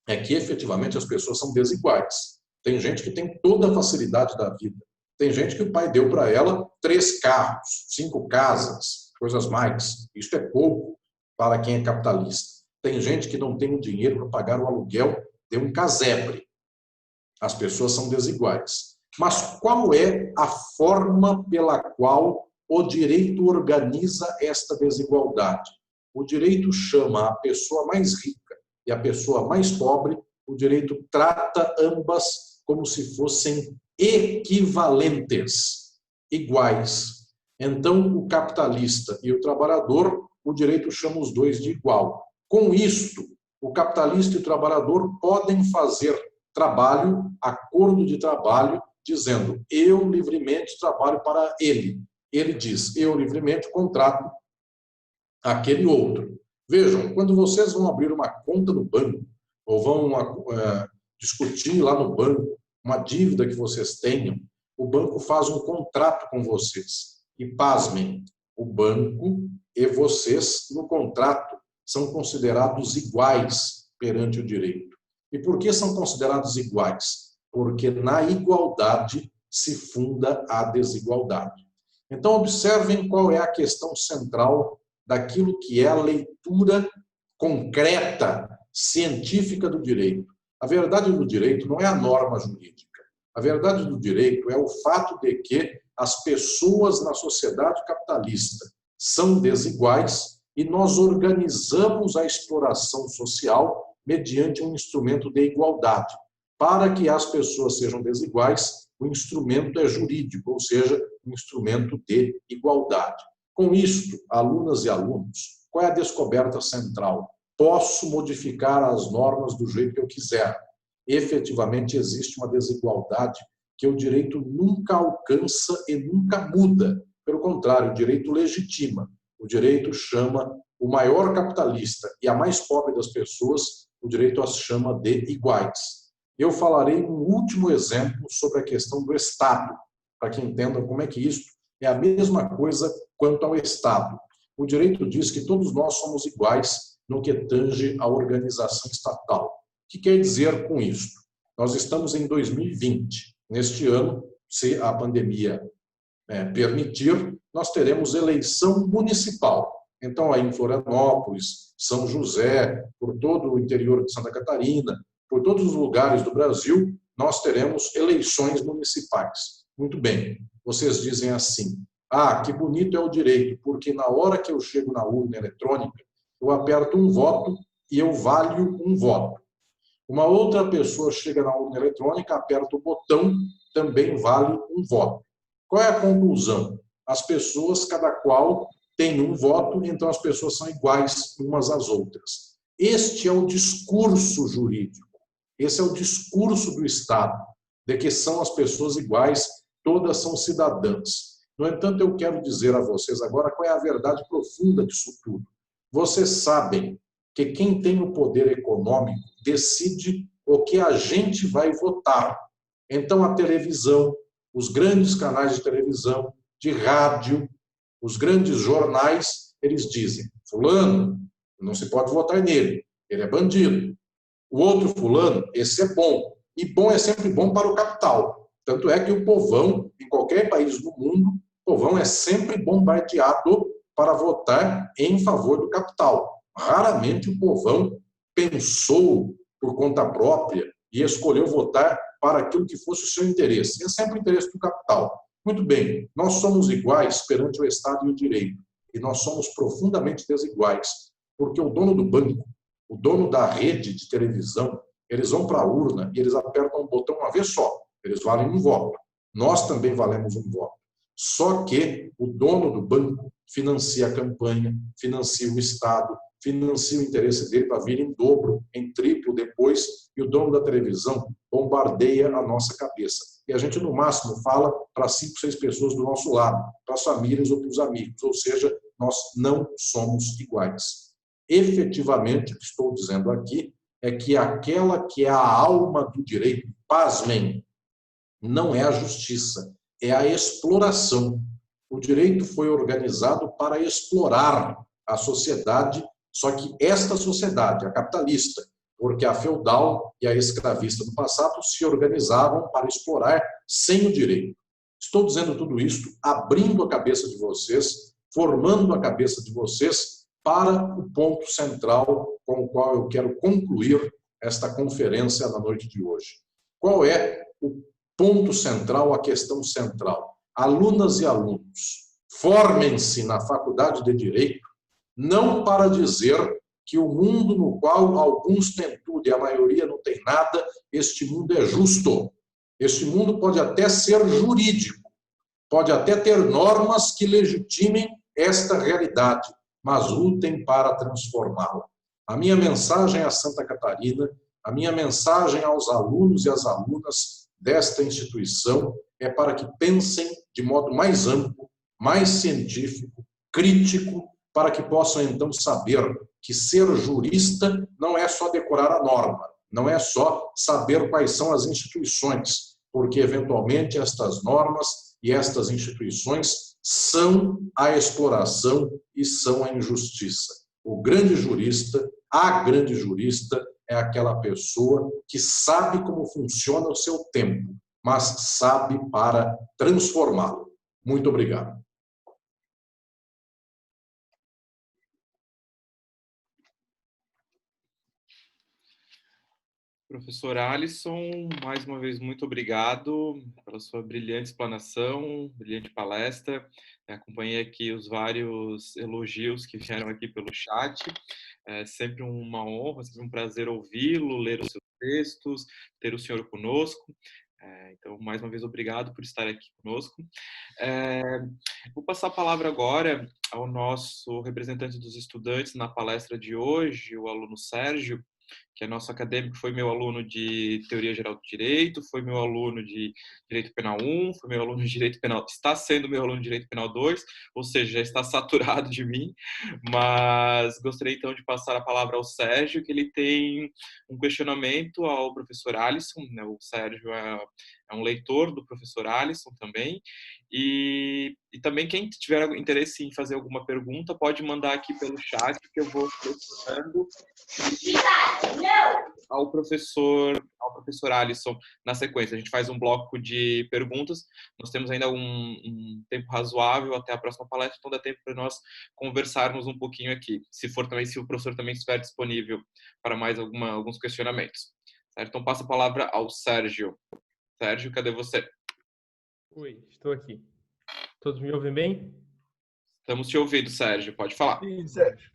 é que efetivamente as pessoas são desiguais. Tem gente que tem toda a facilidade da vida. Tem gente que o pai deu para ela 3 carros, 5 casas, coisas mais. Isso é pouco para quem é capitalista. Tem gente que não tem o dinheiro para pagar o aluguel de um casebre. As pessoas são desiguais. Mas qual é a forma pela qual o direito organiza esta desigualdade? O direito chama a pessoa mais rica e a pessoa mais pobre, o direito trata ambas como se fossem equivalentes, iguais. Então, o capitalista e o trabalhador, o direito chama os dois de igual. Com isto, o capitalista e o trabalhador podem fazer trabalho, acordo de trabalho, dizendo: eu livremente trabalho para ele. Ele diz: eu livremente contrato aquele outro. Vejam, quando vocês vão abrir uma conta no banco, ou vão discutir lá no banco uma dívida que vocês tenham, o banco faz um contrato com vocês. E pasmem, o banco e vocês, no contrato, são considerados iguais perante o direito. E por que são considerados iguais? Porque na igualdade se funda a desigualdade. Então, observem qual é a questão central daquilo que é a leitura concreta, científica do direito. A verdade do direito não é a norma jurídica. A verdade do direito é o fato de que as pessoas na sociedade capitalista são desiguais e nós organizamos a exploração social mediante um instrumento de igualdade. Para que as pessoas sejam desiguais, o instrumento é jurídico, ou seja, um instrumento de igualdade. Com isto, alunas e alunos, qual é a descoberta central? Posso modificar as normas do jeito que eu quiser. Efetivamente, existe uma desigualdade que o direito nunca alcança e nunca muda. Pelo contrário, o direito legitima. O direito chama o maior capitalista e a mais pobre das pessoas, o direito as chama de iguais. Eu falarei um último exemplo sobre a questão do Estado, para que entendam como é que isso é a mesma coisa quanto ao Estado. O direito diz que todos nós somos iguais no que tange à organização estatal. O que quer dizer com isso? Nós estamos em 2020. Neste ano, se a pandemia permitir, nós teremos eleição municipal. Então, aí em Florianópolis, São José, por todo o interior de Santa Catarina, por todos os lugares do Brasil, nós teremos eleições municipais. Muito bem, vocês dizem assim: ah, que bonito é o direito, porque na hora que eu chego na urna eletrônica, eu aperto um voto e eu valho um voto. Uma outra pessoa chega na urna eletrônica, aperta o botão, também vale um voto. Qual é a conclusão? As pessoas, cada qual tem um voto, então as pessoas são iguais umas às outras. Este é o discurso jurídico. Esse é o discurso do Estado, de que são as pessoas iguais, todas são cidadãs. No entanto, eu quero dizer a vocês agora qual é a verdade profunda disso tudo. Vocês sabem que quem tem o poder econômico decide o que a gente vai votar. Então, a televisão, os grandes canais de televisão, de rádio, os grandes jornais, eles dizem: fulano, não se pode votar nele, ele é bandido. O outro fulano, esse é bom. E bom é sempre bom para o capital. Tanto é que o povão, em qualquer país do mundo, o povão é sempre bombardeado para votar em favor do capital. Raramente o povão pensou por conta própria e escolheu votar para aquilo que fosse o seu interesse. É sempre o interesse do capital. Muito bem, nós somos iguais perante o Estado e o direito. E nós somos profundamente desiguais, porque o dono do banco, o dono da rede de televisão, eles vão para a urna e eles apertam um botão uma vez só. Eles valem um voto. Nós também valemos um voto. Só que o dono do banco financia a campanha, financia o Estado, financia o interesse dele para vir em dobro, em triplo depois, e o dono da televisão bombardeia a nossa cabeça. E a gente, no máximo, fala para 5, 6 pessoas do nosso lado, para as famílias ou para os amigos, ou seja, nós não somos iguais. Efetivamente, o que estou dizendo aqui é que aquela que é a alma do direito, pasmem, não é a justiça, é a exploração. O direito foi organizado para explorar a sociedade, só que esta sociedade, a capitalista, porque a feudal e a escravista do passado se organizavam para explorar sem o direito. Estou dizendo tudo isso abrindo a cabeça de vocês, formando a cabeça de vocês para o ponto central com o qual eu quero concluir esta conferência na noite de hoje. Qual é o ponto central, a questão central? Alunas e alunos, formem-se na Faculdade de Direito não para dizer que o mundo no qual alguns têm tudo e a maioria não tem nada, este mundo é justo. Este mundo pode até ser jurídico, pode até ter normas que legitimem esta realidade, mas lutem para transformá-la. A minha mensagem a Santa Catarina, a minha mensagem aos alunos e às alunas desta instituição é para que pensem de modo mais amplo, mais científico, crítico, para que possam então saber que ser jurista não é só decorar a norma, não é só saber quais são as instituições, porque eventualmente estas normas e estas instituições são a exploração e são a injustiça. O grande jurista, a grande jurista, é aquela pessoa que sabe como funciona o seu tempo, mas sabe para transformá-lo. Muito obrigado. Professor Alisson, mais uma vez, muito obrigado pela sua brilhante explanação, brilhante palestra. Acompanhei aqui os vários elogios que vieram aqui pelo chat. É sempre uma honra, sempre um prazer ouvi-lo, ler os seus textos, ter o senhor conosco. Então, mais uma vez, obrigado por estar aqui conosco. Vou passar a palavra agora ao nosso representante dos estudantes na palestra de hoje, o aluno Sérgio, que é nosso acadêmico, foi meu aluno de Teoria Geral do Direito, foi meu aluno de Direito Penal 1, foi meu aluno de Direito Penal, está sendo meu aluno de Direito Penal 2, ou seja, já está saturado de mim, mas gostaria então de passar a palavra ao Sérgio, que ele tem um questionamento ao professor Alisson, né? O Sérgio é um leitor do professor Alisson também, e também quem tiver interesse em fazer alguma pergunta pode mandar aqui pelo chat, que eu vou questionando ao professor Alisson na sequência. A gente faz um bloco de perguntas, nós temos ainda um tempo razoável até a próxima palestra, então dá tempo para nós conversarmos um pouquinho aqui, se o professor também estiver disponível para mais alguns questionamentos. Certo? Então passo a palavra ao Sérgio. Sérgio, cadê você? Oi, estou aqui. Todos me ouvem bem? Estamos te ouvindo, Sérgio. Pode falar. Sim, Sérgio.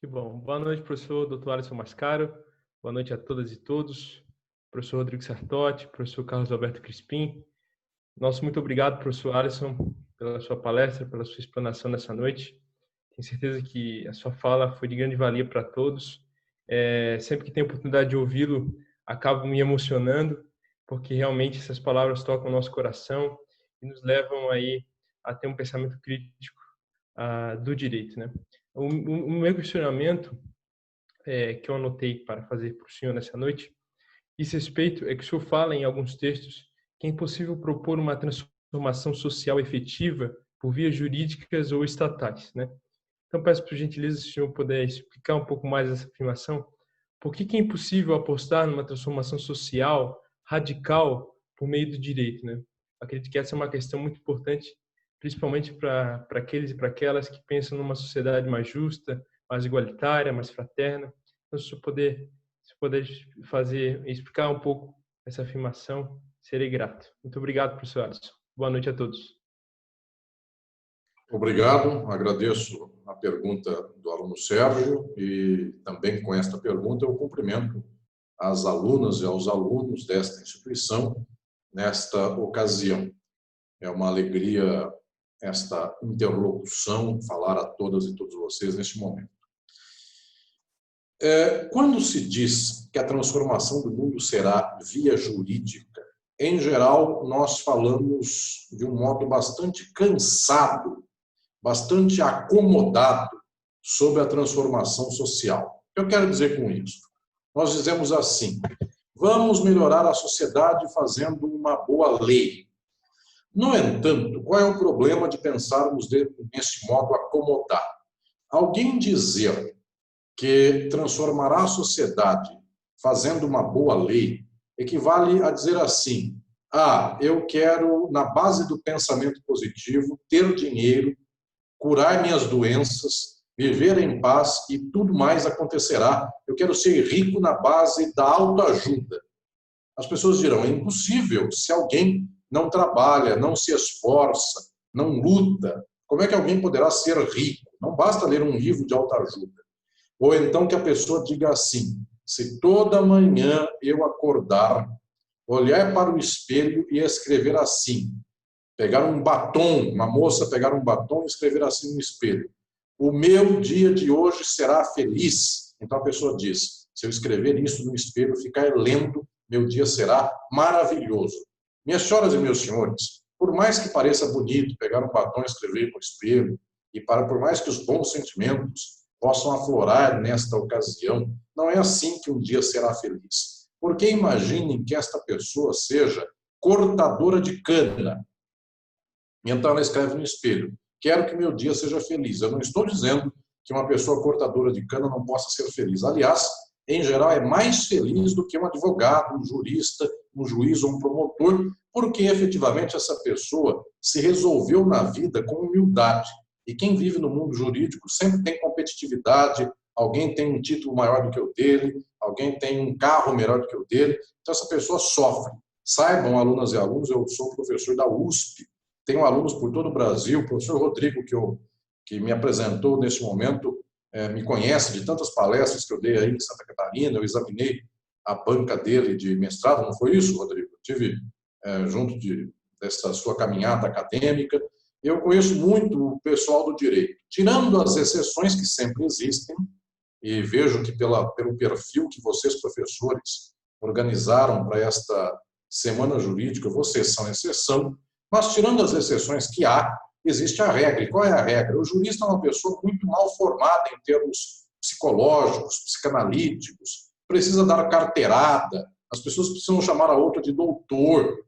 Que bom. Boa noite, professor Dr. Alisson Mascaro. Boa noite a todas e todos. Professor Rodrigo Sartotti, professor Carlos Alberto Crispim. Nosso muito obrigado, professor Alisson, pela sua palestra, pela sua explanação nessa noite. Tenho certeza que a sua fala foi de grande valia para todos. Sempre que tenho a oportunidade de ouvi-lo, acabo me emocionando, porque realmente essas palavras tocam o nosso coração e nos levam aí a ter um pensamento crítico do direito, né? O meu questionamento que eu anotei para fazer para o senhor nessa noite esse respeito é que o senhor fala em alguns textos que é impossível propor uma transformação social efetiva por vias jurídicas ou estatais, né? Então, peço por gentileza se o senhor puder explicar um pouco mais essa afirmação. Por que é impossível apostar numa transformação social radical por meio do direito, né? Acredito que essa é uma questão muito importante, principalmente para aqueles e para aquelas que pensam numa sociedade mais justa, mais igualitária, mais fraterna. Então, se o senhor puder explicar um pouco essa afirmação, serei grato. Muito obrigado, professor Alisson. Boa noite a todos. Obrigado, agradeço a pergunta do aluno Sérgio e também com esta pergunta eu cumprimento as alunas e aos alunos desta instituição nesta ocasião. É uma alegria esta interlocução, falar a todas e todos vocês neste momento. Quando se diz que a transformação do mundo será via jurídica, em geral nós falamos de um modo bastante cansado, bastante acomodado sobre a transformação social. O que eu quero dizer com isso? Nós dizemos assim, vamos melhorar a sociedade fazendo uma boa lei. No entanto, qual é o problema de pensarmos nesse modo acomodado? Alguém dizer que transformará a sociedade fazendo uma boa lei equivale a dizer assim, eu quero, na base do pensamento positivo, ter dinheiro, curar minhas doenças, viver em paz e tudo mais acontecerá. Eu quero ser rico na base da autoajuda. As pessoas dirão, é impossível se alguém não trabalha, não se esforça, não luta. Como é que alguém poderá ser rico? Não basta ler um livro de autoajuda. Ou então que a pessoa diga assim, se toda manhã eu acordar, olhar para o espelho e escrever assim, pegar um batom, uma moça pegar um batom e escrever assim no espelho. O meu dia de hoje será feliz. Então a pessoa diz, se eu escrever isso no espelho, ficar lendo, meu dia será maravilhoso. Minhas senhoras e meus senhores, por mais que pareça bonito pegar um batom e escrever no espelho, e por mais que os bons sentimentos possam aflorar nesta ocasião, não é assim que um dia será feliz. Porque imaginem que esta pessoa seja cortadora de cana. Então ela escreve no espelho, quero que meu dia seja feliz. Eu não estou dizendo que uma pessoa cortadora de cana não possa ser feliz. Aliás, em geral, é mais feliz do que um advogado, um jurista, um juiz ou um promotor, porque efetivamente essa pessoa se resolveu na vida com humildade. E quem vive no mundo jurídico sempre tem competitividade, alguém tem um título maior do que o dele, alguém tem um carro melhor do que o dele, então essa pessoa sofre. Saibam, alunas e alunos, eu sou professor da USP, tenho alunos por todo o Brasil, o professor Rodrigo, que me apresentou neste momento, me conhece de tantas palestras que eu dei aí em Santa Catarina, eu examinei a banca dele de mestrado, não foi isso, Rodrigo? Eu tive junto dessa sua caminhada acadêmica. Eu conheço muito o pessoal do direito, tirando as exceções que sempre existem, e vejo que pelo perfil que vocês, professores, organizaram para esta Semana Jurídica, vocês são exceção, mas tirando as exceções que há, existe a regra. E qual é a regra? O jurista é uma pessoa muito mal formada em termos psicológicos, psicanalíticos, precisa dar carteirada, as pessoas precisam chamar a outra de doutor,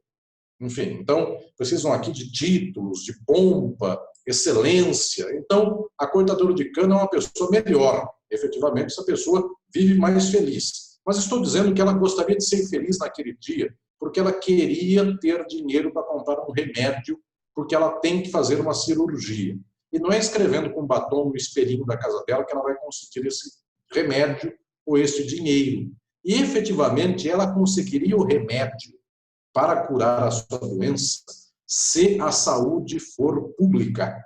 enfim, então precisam aqui de títulos, de pompa, excelência. Então, a cortadora de cana é uma pessoa melhor. Efetivamente, essa pessoa vive mais feliz. Mas estou dizendo que ela gostaria de ser feliz naquele dia, porque ela queria ter dinheiro para comprar um remédio, porque ela tem que fazer uma cirurgia. E não é escrevendo com batom no espelhinho da casa dela que ela vai conseguir esse remédio ou esse dinheiro. E, efetivamente, ela conseguiria o remédio para curar a sua doença se a saúde for pública.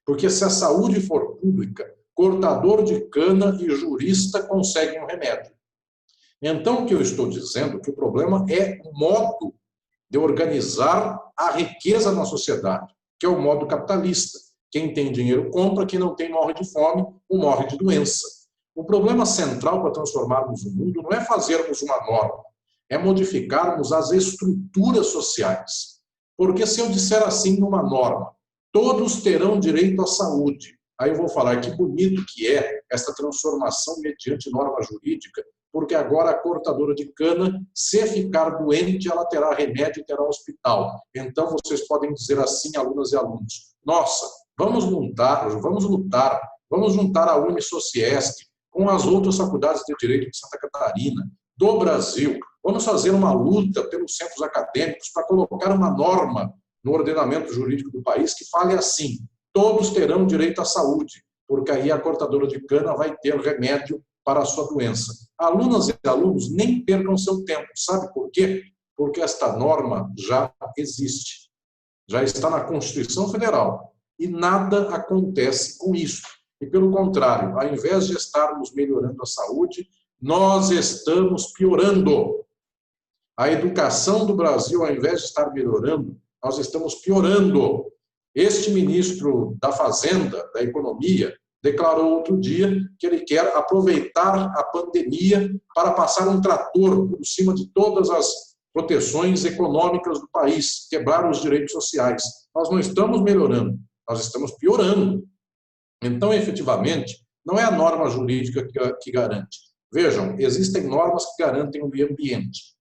Porque se a saúde for pública, cortador de cana e jurista conseguem um remédio. Então, o que eu estou dizendo é que o problema é o modo de organizar a riqueza na sociedade, que é o modo capitalista. Quem tem dinheiro compra, quem não tem morre de fome ou morre de doença. O problema central para transformarmos o mundo não é fazermos uma norma, é modificarmos as estruturas sociais. Porque se eu disser assim numa norma, todos terão direito à saúde, aí eu vou falar que bonito que é esta transformação mediante norma jurídica, porque agora a cortadora de cana, se ficar doente, ela terá remédio e terá hospital. Então, vocês podem dizer assim, alunas e alunos, nossa, vamos lutar, vamos juntar a Unisociesc com as outras faculdades de Direito de Santa Catarina, do Brasil. Vamos fazer uma luta pelos centros acadêmicos para colocar uma norma no ordenamento jurídico do país que fale assim, todos terão direito à saúde, porque aí a cortadora de cana vai ter remédio para a sua doença. Alunas e alunos, nem percam seu tempo. Sabe por quê? Porque esta norma já existe. Já está na Constituição Federal. E nada acontece com isso. E, pelo contrário, ao invés de estarmos melhorando a saúde, nós estamos piorando. A educação do Brasil, ao invés de estar melhorando, nós estamos piorando. Este ministro da Fazenda, da Economia, declarou outro dia que ele quer aproveitar a pandemia para passar um trator por cima de todas as proteções econômicas do país, quebrar os direitos sociais. Nós não estamos melhorando, nós estamos piorando. Então, efetivamente, não é a norma jurídica que garante. Vejam, existem normas que garantem o meio ambiente.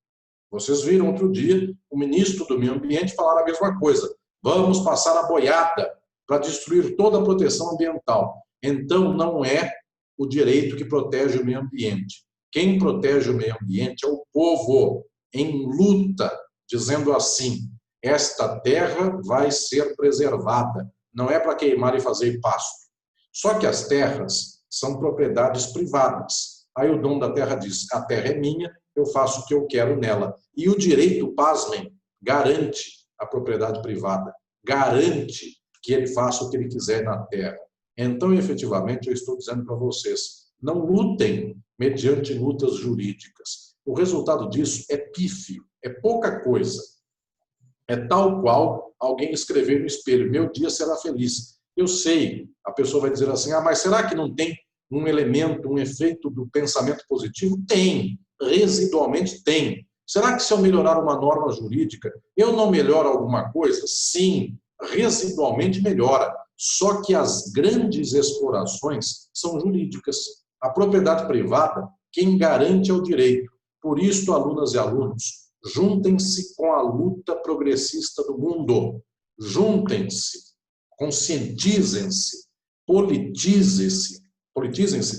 Vocês viram outro dia o ministro do Meio Ambiente falar a mesma coisa. Vamos passar a boiada para destruir toda a proteção ambiental. Então, não é o direito que protege o meio ambiente. Quem protege o meio ambiente é o povo, em luta, dizendo assim, esta terra vai ser preservada. Não é para queimar e fazer pasto. Só que as terras são propriedades privadas. Aí o dono da terra diz, a terra é minha, eu faço o que eu quero nela. E o direito, pasmem, garante a propriedade privada, garante que ele faça o que ele quiser na terra. Então, efetivamente, eu estou dizendo para vocês, não lutem mediante lutas jurídicas. O resultado disso é pífio, é pouca coisa. É tal qual alguém escrever no espelho, meu dia será feliz. Eu sei, a pessoa vai dizer assim, mas será que não tem um elemento, um efeito do pensamento positivo? Tem, residualmente tem. Será que se eu melhorar uma norma jurídica, eu não melhoro alguma coisa? Sim, residualmente melhora. Só que as grandes explorações são jurídicas. A propriedade privada, quem garante é o direito. Por isso, alunas e alunos, juntem-se com a luta progressista do mundo. Juntem-se, conscientizem-se, politizem-se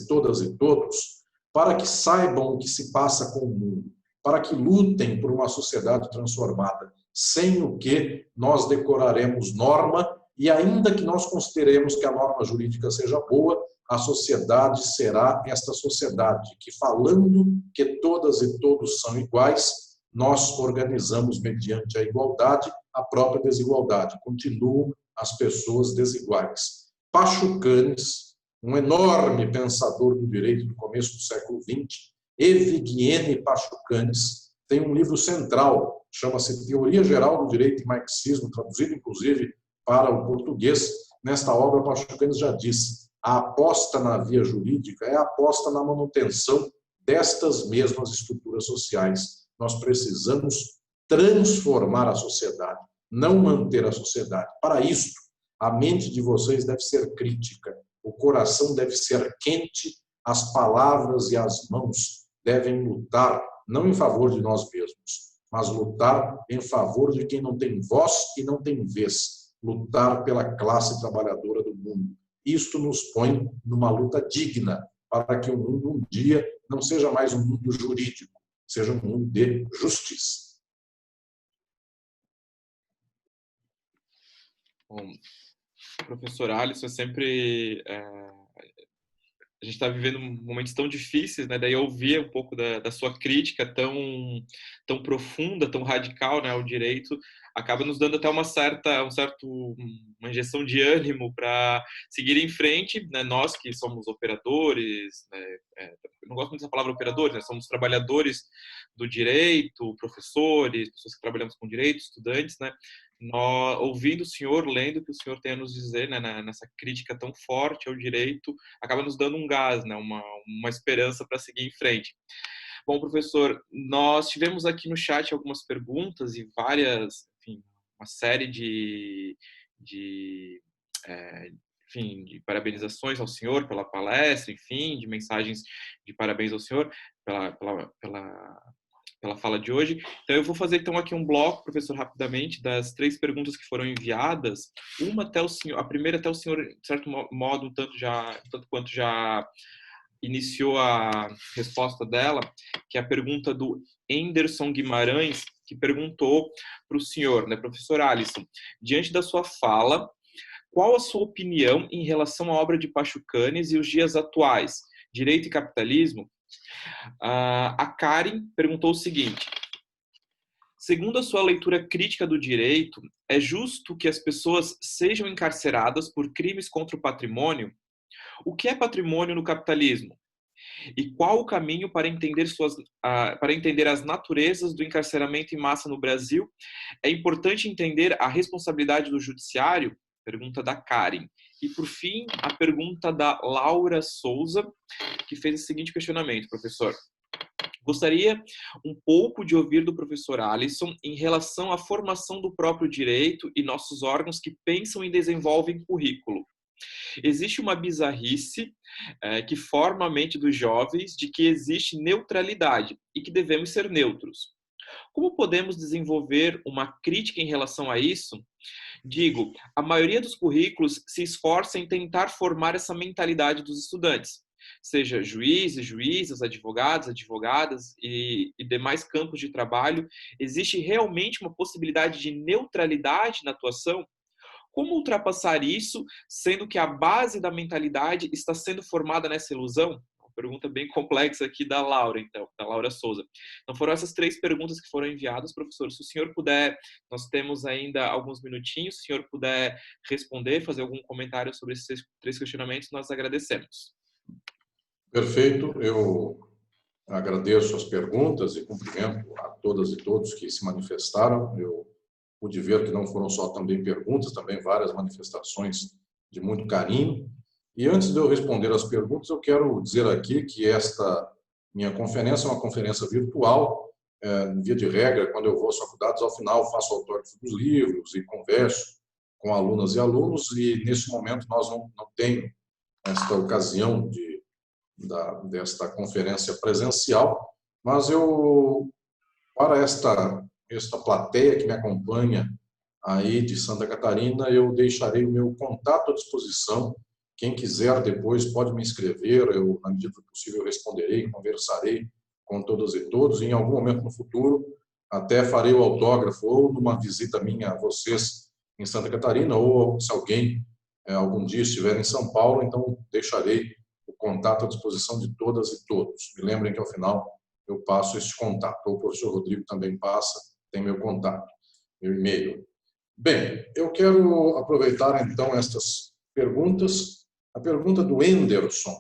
todas e todos, para que saibam o que se passa com o mundo, para que lutem por uma sociedade transformada, sem o que nós decoraremos norma e ainda que nós consideremos que a norma jurídica seja boa, a sociedade será esta sociedade que, falando que todas e todos são iguais, nós organizamos mediante a igualdade a própria desigualdade. Continuam as pessoas desiguais. Pachucanes, um enorme pensador do direito do começo do século XX, Evguene Pachucanes, tem um livro central, chama-se Teoria Geral do Direito e Marxismo, traduzido inclusive para o português. Nesta obra, Pachucanes já disse, a aposta na via jurídica é a aposta na manutenção destas mesmas estruturas sociais. Nós precisamos transformar a sociedade, não manter a sociedade. Para isso, a mente de vocês deve ser crítica, o coração deve ser quente, as palavras e as mãos devem lutar, não em favor de nós mesmos, mas lutar em favor de quem não tem voz e não tem vez, lutar pela classe trabalhadora do mundo. Isto nos põe numa luta digna para que o mundo um dia não seja mais um mundo jurídico, seja um mundo de justiça. Bom, professor Alisson, sempre a gente está vivendo momentos tão difíceis, né? Daí ouvir um pouco da sua crítica tão profunda, tão radical, né, ao direito, acaba nos dando até uma injeção de ânimo para seguir em frente, né? Nós que somos operadores, né? Eu não gosto muito dessa palavra operadores, né? Somos trabalhadores do direito, professores, pessoas que trabalhamos com direito, estudantes, né? Ouvindo o senhor, lendo o que o senhor tem a nos dizer, né, nessa crítica tão forte ao direito, acaba nos dando um gás, né, uma esperança para seguir em frente. Bom, professor, nós tivemos aqui no chat algumas perguntas e várias, enfim, uma série de parabenizações ao senhor pela palestra, enfim, de mensagens de parabéns ao senhor. pela fala de hoje. Então, eu vou fazer então aqui um bloco, professor, rapidamente, das 3 perguntas que foram enviadas. A primeira até o senhor, de certo modo, tanto quanto já iniciou a resposta dela, que é a pergunta do Anderson Guimarães, que perguntou para o senhor, né, professor Alisson, diante da sua fala, qual a sua opinião em relação à obra de Pachucanes e os dias atuais, direito e capitalismo? A Karen perguntou o seguinte: segundo a sua leitura crítica do direito, é justo que as pessoas sejam encarceradas por crimes contra o patrimônio? O que é patrimônio no capitalismo? E qual o caminho para entender as naturezas do encarceramento em massa no Brasil? É importante entender a responsabilidade do judiciário? Pergunta da Karen. E, por fim, a pergunta da Laura Souza, que fez o seguinte questionamento, professor. Gostaria um pouco de ouvir do professor Alisson em relação à formação do próprio direito e nossos órgãos que pensam e desenvolvem currículo. Existe uma bizarrice que forma a mente dos jovens de que existe neutralidade e que devemos ser neutros. Como podemos desenvolver uma crítica em relação a isso? Digo, a maioria dos currículos se esforça em tentar formar essa mentalidade dos estudantes, seja juízes, juízas, advogados, advogadas e demais campos de trabalho. Existe realmente uma possibilidade de neutralidade na atuação? Como ultrapassar isso, sendo que a base da mentalidade está sendo formada nessa ilusão? Uma pergunta bem complexa aqui da Laura, então, da Laura Souza. Então, foram essas 3 perguntas que foram enviadas, professor. Se o senhor puder, nós temos ainda alguns minutinhos, se o senhor puder responder, fazer algum comentário sobre esses 3 questionamentos, nós agradecemos. Perfeito. Eu agradeço as perguntas e cumprimento a todas e todos que se manifestaram. Eu pude ver que não foram só também perguntas, também várias manifestações de muito carinho. E antes de eu responder as perguntas, eu quero dizer aqui que esta minha conferência é uma conferência virtual. Via de regra, quando eu vou às faculdades, ao final faço autógrafo dos livros e converso com alunas e alunos, e nesse momento nós não temos esta ocasião desta conferência presencial, mas para esta plateia que me acompanha aí de Santa Catarina, eu deixarei o meu contato à disposição. Quem quiser depois pode me escrever, eu, na medida do possível, responderei, conversarei com todas e todos. Em algum momento no futuro, até farei o autógrafo ou numa visita minha a vocês em Santa Catarina, ou se alguém algum dia estiver em São Paulo, então deixarei o contato à disposição de todas e todos. Me lembrem que, ao final, eu passo este contato. Ou o professor Rodrigo também passa, tem meu contato, meu e-mail. Bem, eu quero aproveitar, então, estas perguntas. A pergunta do Anderson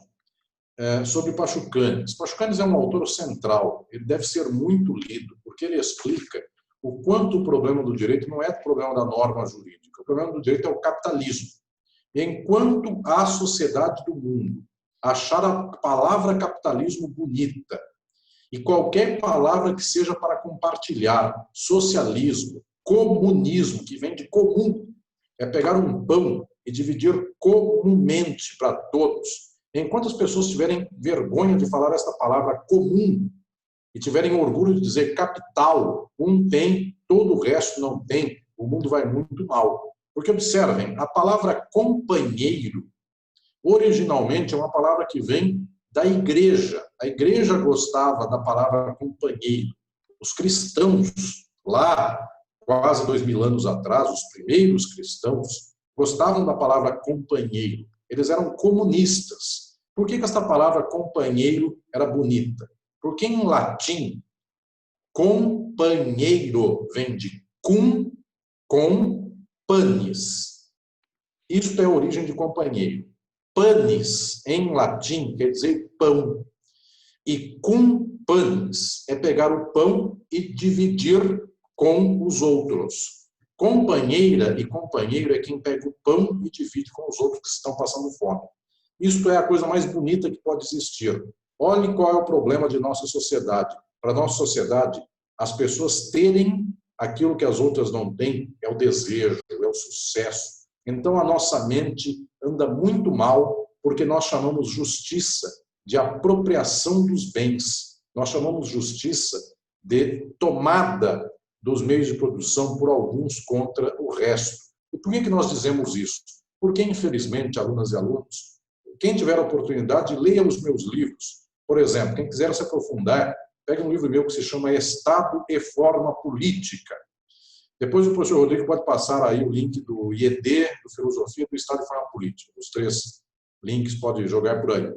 sobre Pachucanes. Pachucanes é um autor central. Ele deve ser muito lido, porque ele explica o quanto o problema do direito não é o problema da norma jurídica. O problema do direito é o capitalismo. Enquanto a sociedade do mundo achar a palavra capitalismo bonita, e qualquer palavra que seja para compartilhar, socialismo, comunismo, que vem de comum, é pegar um pão e dividir comumente para todos. Enquanto as pessoas tiverem vergonha de falar esta palavra comum e tiverem orgulho de dizer capital, um tem, todo o resto não tem, o mundo vai muito mal. Porque observem, a palavra companheiro, originalmente é uma palavra que vem da igreja. A igreja gostava da palavra companheiro. Os cristãos, lá, quase 2000 anos atrás, os primeiros cristãos, gostavam da palavra companheiro. Eles eram comunistas. Por que esta palavra companheiro era bonita? Porque em latim, companheiro vem de cum, com, panis. Isto é a origem de companheiro. Panis, em latim, quer dizer pão. E cum panis é pegar o pão e dividir com os outros. Companheira e companheiro é quem pega o pão e divide com os outros que estão passando fome. Isto é a coisa mais bonita que pode existir. Olhe qual é o problema de nossa sociedade. Para nossa sociedade, as pessoas terem aquilo que as outras não têm é o desejo, é o sucesso. Então, a nossa mente anda muito mal porque nós chamamos justiça de apropriação dos bens. Nós chamamos justiça de tomada dos meios de produção por alguns contra o resto. E por que nós dizemos isso? Porque, infelizmente, alunas e alunos, quem tiver a oportunidade, leia os meus livros. Por exemplo, quem quiser se aprofundar, pegue um livro meu que se chama Estado e Forma Política. Depois o professor Rodrigo pode passar aí o link do IED, do Filosofia, do Estado e Forma Política. Os 3 links pode jogar por aí.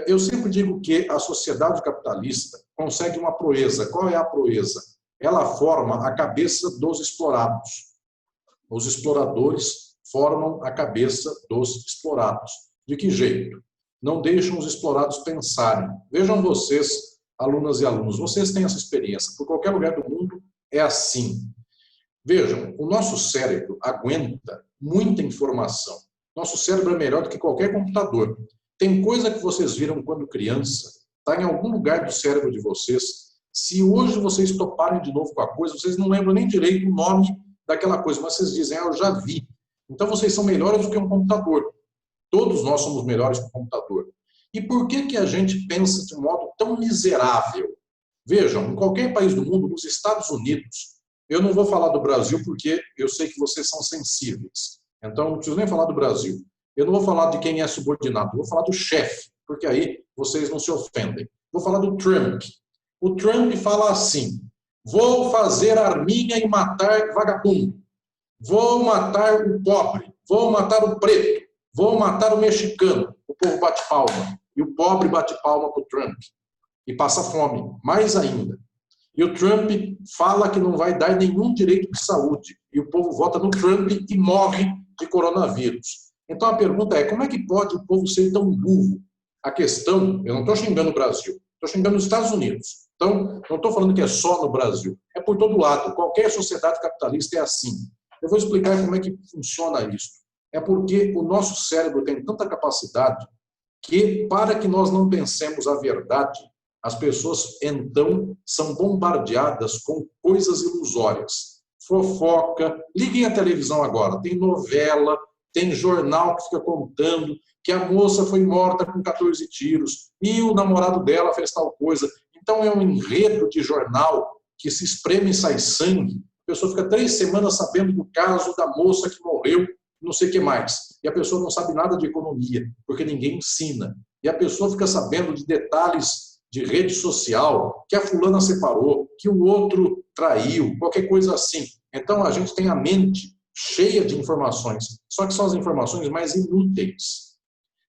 Eu sempre digo que a sociedade capitalista consegue uma proeza. Qual é a proeza? Ela forma a cabeça dos explorados. Os exploradores formam a cabeça dos explorados. De que jeito? Não deixam os explorados pensarem. Vejam vocês, alunas e alunos, vocês têm essa experiência. Por qualquer lugar do mundo é assim. Vejam, o nosso cérebro aguenta muita informação. Nosso cérebro é melhor do que qualquer computador. Tem coisa que vocês viram quando criança, está em algum lugar do cérebro de vocês. Se hoje vocês toparem de novo com a coisa, vocês não lembram nem direito o nome daquela coisa, mas vocês dizem, eu já vi. Então vocês são melhores do que um computador. Todos nós somos melhores que um computador. E por que a gente pensa de modo tão miserável? Vejam, em qualquer país do mundo, nos Estados Unidos, eu não vou falar do Brasil porque eu sei que vocês são sensíveis. Então, não preciso nem falar do Brasil. Eu não vou falar de quem é subordinado, eu vou falar do chefe, porque aí vocês não se ofendem. Vou falar do Trump. O Trump fala assim, vou fazer arminha e matar vagabundo. Vou matar o pobre. Vou matar o preto. Vou matar o mexicano. O povo bate palma. E o pobre bate palma para o Trump. E passa fome, mais ainda. E o Trump fala que não vai dar nenhum direito de saúde. E o povo vota no Trump e morre de coronavírus. Então a pergunta é, como é que pode o povo ser tão burro? A questão, eu não estou xingando o Brasil, estou xingando os Estados Unidos. Então, não estou falando que é só no Brasil, é por todo lado. Qualquer sociedade capitalista é assim. Eu vou explicar como é que funciona isso. É porque o nosso cérebro tem tanta capacidade que, para que nós não pensemos a verdade, as pessoas, então, são bombardeadas com coisas ilusórias. Fofoca, liguem a televisão agora, tem novela, tem jornal que fica contando que a moça foi morta com 14 tiros e o namorado dela fez tal coisa. Então é um enredo de jornal que se espreme e sai sangue. A pessoa fica 3 semanas sabendo do caso da moça que morreu, não sei o que mais. E a pessoa não sabe nada de economia, porque ninguém ensina. E a pessoa fica sabendo de detalhes de rede social, que a fulana separou, que o outro traiu, qualquer coisa assim. Então a gente tem a mente cheia de informações, só que são as informações mais inúteis.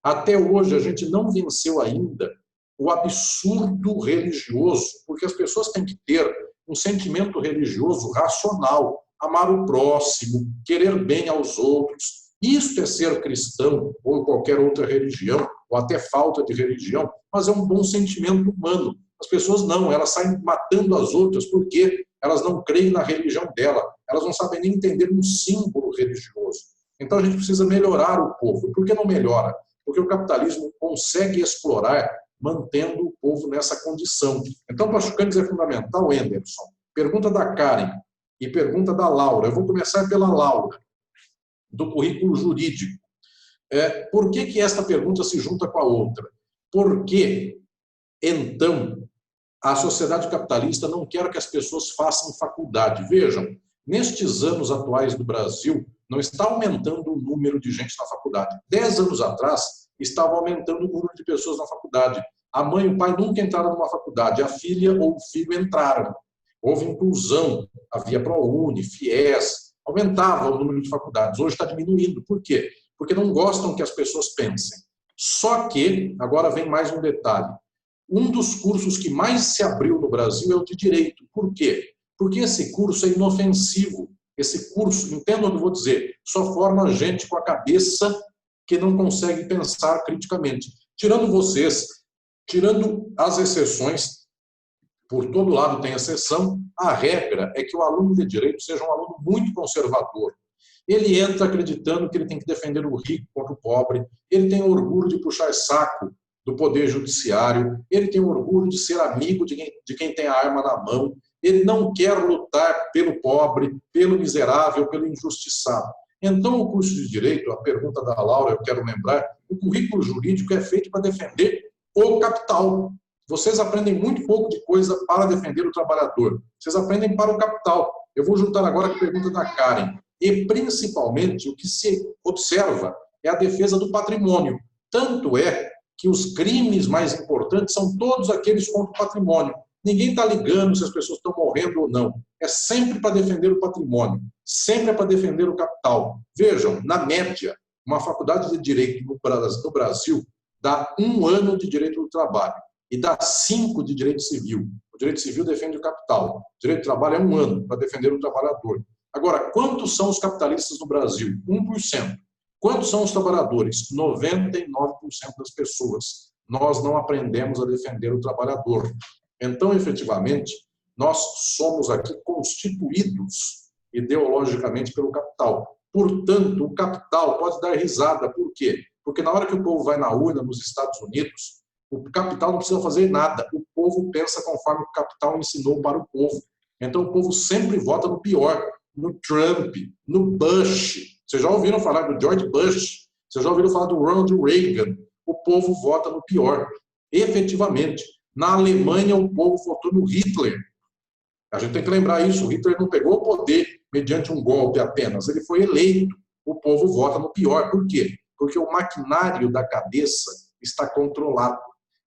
Até hoje a gente não venceu ainda o absurdo religioso, porque as pessoas têm que ter um sentimento religioso racional, amar o próximo, querer bem aos outros. Isto é ser cristão ou qualquer outra religião, ou até falta de religião, mas é um bom sentimento humano. As pessoas não, elas saem matando as outras porque elas não creem na religião dela, elas não sabem nem entender um símbolo religioso. Então a gente precisa melhorar o povo. E por que não melhora? Porque o capitalismo consegue explorar mantendo o povo nessa condição. Então, para Chucanes é fundamental, Anderson. Pergunta da Karen e pergunta da Laura. Eu vou começar pela Laura, do currículo jurídico. Por que esta pergunta se junta com a outra? Porque, então, a sociedade capitalista não quer que as pessoas façam faculdade. Vejam, nestes anos atuais do Brasil, não está aumentando o número de gente na faculdade. 10 anos atrás, estava aumentando o número de pessoas na faculdade. A mãe e o pai nunca entraram numa faculdade, a filha ou o filho entraram. Houve inclusão, havia ProUni, FIES, aumentava o número de faculdades. Hoje está diminuindo. Por quê? Porque não gostam que as pessoas pensem. Só que, agora vem mais um detalhe, um dos cursos que mais se abriu no Brasil é o de Direito. Por quê? Porque esse curso é inofensivo. Esse curso, entendo o que eu vou dizer, só forma gente com a cabeça que não consegue pensar criticamente. Tirando vocês, tirando as exceções, por todo lado tem exceção, a regra é que o aluno de Direito seja um aluno muito conservador. Ele entra acreditando que ele tem que defender o rico contra o pobre, ele tem orgulho de puxar saco do poder judiciário, ele tem orgulho de ser amigo de quem tem a arma na mão, ele não quer lutar pelo pobre, pelo miserável, pelo injustiçado. Então, o curso de Direito, a pergunta da Laura, eu quero lembrar, o currículo jurídico é feito para defender o capital. Vocês aprendem muito pouco de coisa para defender o trabalhador. Vocês aprendem para o capital. Eu vou juntar agora com a pergunta da Karen. E, principalmente, o que se observa é a defesa do patrimônio. Tanto é que os crimes mais importantes são todos aqueles contra o patrimônio. Ninguém está ligando se as pessoas estão morrendo ou não. É sempre para defender o patrimônio, sempre é para defender o capital. Vejam, na média, uma faculdade de Direito no Brasil dá 1 ano de Direito do Trabalho e dá 5 de Direito Civil. O Direito Civil defende o capital. O Direito do Trabalho é 1 ano para defender o trabalhador. Agora, quantos são os capitalistas no Brasil? 1%. Quantos são os trabalhadores? 99% das pessoas. Nós não aprendemos a defender o trabalhador. Então, efetivamente, nós somos aqui constituídos ideologicamente pelo capital. Portanto, o capital pode dar risada. Por quê? Porque na hora que o povo vai na urna nos Estados Unidos, o capital não precisa fazer nada. O povo pensa conforme o capital ensinou para o povo. Então, o povo sempre vota no pior, no Trump, no Bush. Vocês já ouviram falar do George Bush? Vocês já ouviram falar do Ronald Reagan? O povo vota no pior. Efetivamente, na Alemanha, o povo votou no Hitler. A gente tem que lembrar isso. O Hitler não pegou o poder mediante um golpe apenas. Ele foi eleito. O povo vota no pior. Por quê? Porque o maquinário da cabeça está controlado.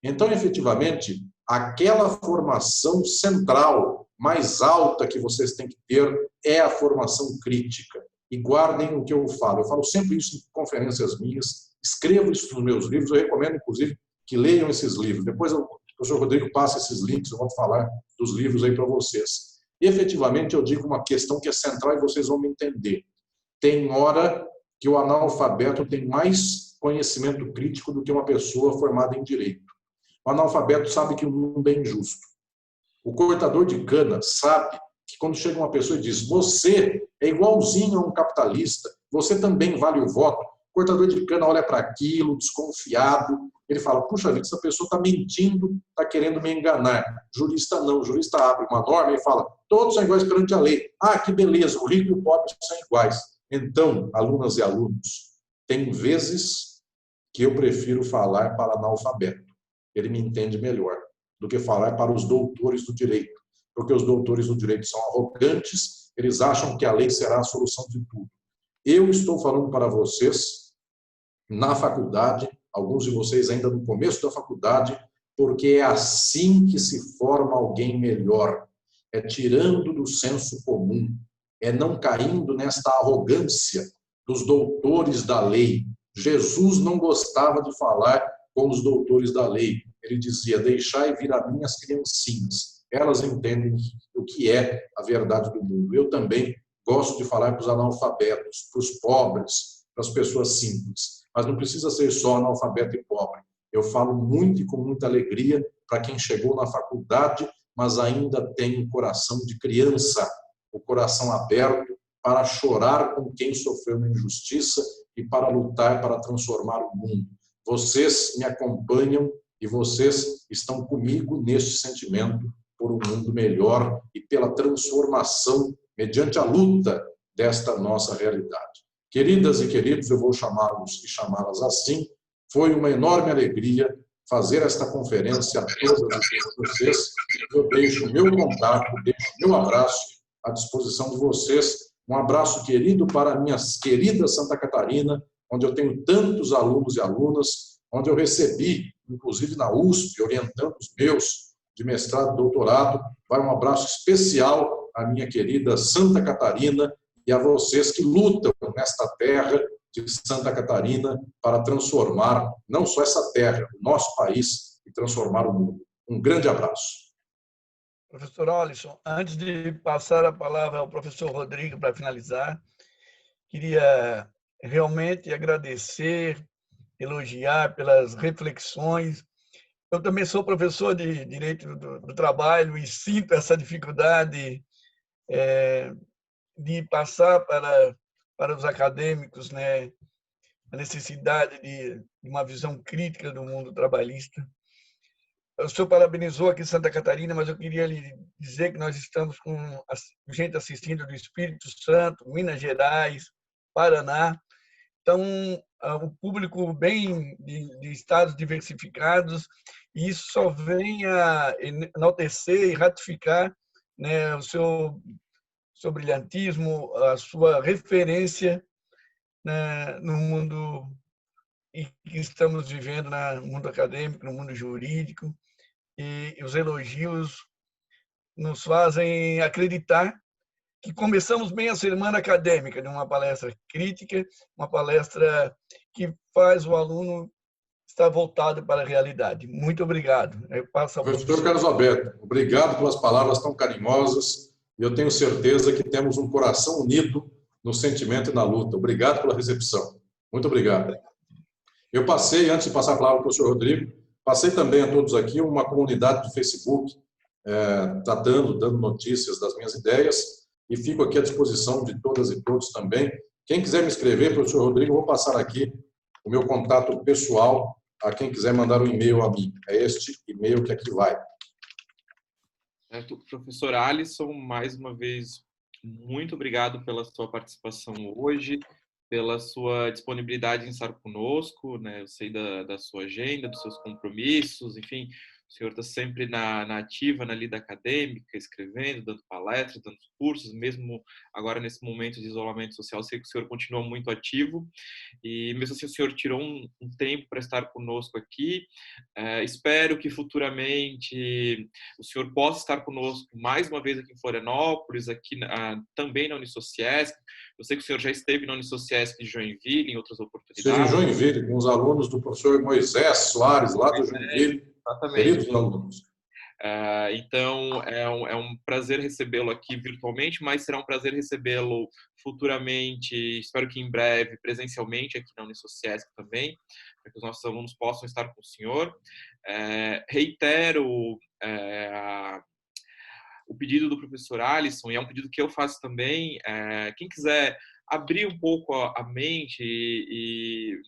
Então, efetivamente, aquela formação central, mais alta que vocês têm que ter é a formação crítica. E guardem o que eu falo. Eu falo sempre isso em conferências minhas, escrevo isso nos meus livros, eu recomendo, inclusive, que leiam esses livros. Depois o professor Rodrigo passa esses links, eu vou falar dos livros aí para vocês. E, efetivamente, eu digo uma questão que é central e vocês vão me entender. Tem hora que o analfabeto tem mais conhecimento crítico do que uma pessoa formada em direito. O analfabeto sabe que o mundo é injusto. O cortador de cana sabe que quando chega uma pessoa e diz você é igualzinho a um capitalista, você também vale o voto, o cortador de cana olha para aquilo, desconfiado, ele fala, puxa vida, essa pessoa está mentindo, está querendo me enganar. Jurista não, o jurista abre uma norma e fala, todos são iguais perante a lei. Ah, que beleza, o rico e o pobre são iguais. Então, alunas e alunos, tem vezes que eu prefiro falar para analfabeto. Ele me entende melhor do que falar para os doutores do direito. Porque os doutores do direito são arrogantes, eles acham que a lei será a solução de tudo. Eu estou falando para vocês, na faculdade, alguns de vocês ainda no começo da faculdade, porque é assim que se forma alguém melhor. É tirando do senso comum, é não caindo nesta arrogância dos doutores da lei. Jesus não gostava de falar com os doutores da lei. Ele dizia, deixai vir a mim as criancinhas. Elas entendem o que é a verdade do mundo. Eu também gosto de falar para os analfabetos, para os pobres, para as pessoas simples. Mas não precisa ser só analfabeto e pobre. Eu falo muito e com muita alegria para quem chegou na faculdade, mas ainda tem um coração de criança, o coração aberto para chorar com quem sofreu uma injustiça e para lutar para transformar o mundo. Vocês me acompanham e vocês estão comigo neste sentimento por um mundo melhor e pela transformação mediante a luta desta nossa realidade. Queridas e queridos, eu vou chamá-los e chamá-las assim. Foi uma enorme alegria fazer esta conferência a todas vocês. Eu deixo o meu contato, deixo o meu abraço à disposição de vocês. Um abraço querido para a minha querida Santa Catarina, onde eu tenho tantos alunos e alunas, onde eu recebi, inclusive na USP, orientando os meus de mestrado e doutorado. Vai um abraço especial à minha querida Santa Catarina e a vocês que lutam nesta terra de Santa Catarina para transformar não só essa terra, o nosso país, e transformar o mundo. Um grande abraço. Professor Alisson, antes de passar a palavra ao professor Rodrigo para finalizar, queria realmente agradecer, elogiar pelas reflexões. Eu também sou professor de Direito do Trabalho e sinto essa dificuldade de passar para os acadêmicos, né, a necessidade de uma visão crítica do mundo trabalhista. O senhor parabenizou aqui Santa Catarina, mas eu queria lhe dizer que nós estamos com gente assistindo do Espírito Santo, Minas Gerais, Paraná, Então, o público bem de estados diversificados, e isso só vem a enaltecer e ratificar, né, o seu brilhantismo, a sua referência, né, no mundo que estamos vivendo, no mundo acadêmico, no mundo jurídico, e os elogios nos fazem acreditar que começamos bem a semana acadêmica, de uma palestra crítica, uma palestra que faz o aluno estar voltado para a realidade. Muito obrigado. Eu passo a Professor Carlos Alberto, obrigado pelas palavras tão carinhosas. E eu tenho certeza que temos um coração unido no sentimento e na luta. Obrigado pela recepção. Muito obrigado. Eu passei, antes de passar a palavra para o professor Rodrigo, passei também a todos aqui uma comunidade do Facebook, dando notícias das minhas ideias, e fico aqui à disposição de todas e todos também. Quem quiser me escrever, professor Rodrigo, eu vou passar aqui o meu contato pessoal a quem quiser mandar um e-mail a mim. É este e-mail que aqui vai. Professor Alisson, mais uma vez, muito obrigado pela sua participação hoje, pela sua disponibilidade em estar conosco, né? Eu sei da sua agenda, dos seus compromissos, enfim, o senhor está sempre na ativa, na lida acadêmica, escrevendo, dando palestras, dando cursos, mesmo agora nesse momento de isolamento social, sei que o senhor continua muito ativo, e mesmo assim o senhor tirou um tempo para estar conosco aqui. Espero que futuramente o senhor possa estar conosco mais uma vez aqui em Florianópolis, aqui também na Unisociesc. Eu sei que o senhor já esteve na Unisociesc de Joinville, em outras oportunidades. Estive em Joinville, com os alunos do professor Moisés Soares, lá do Joinville. Exatamente. Queridos alunos. Então, é um prazer recebê-lo aqui virtualmente, mas será um prazer recebê-lo futuramente, espero que em breve, presencialmente aqui na Unisociesc também, para que os nossos alunos possam estar com o senhor. Reitero o pedido do professor Alisson, e é um pedido que eu faço também, quem quiser abrir um pouco a mente e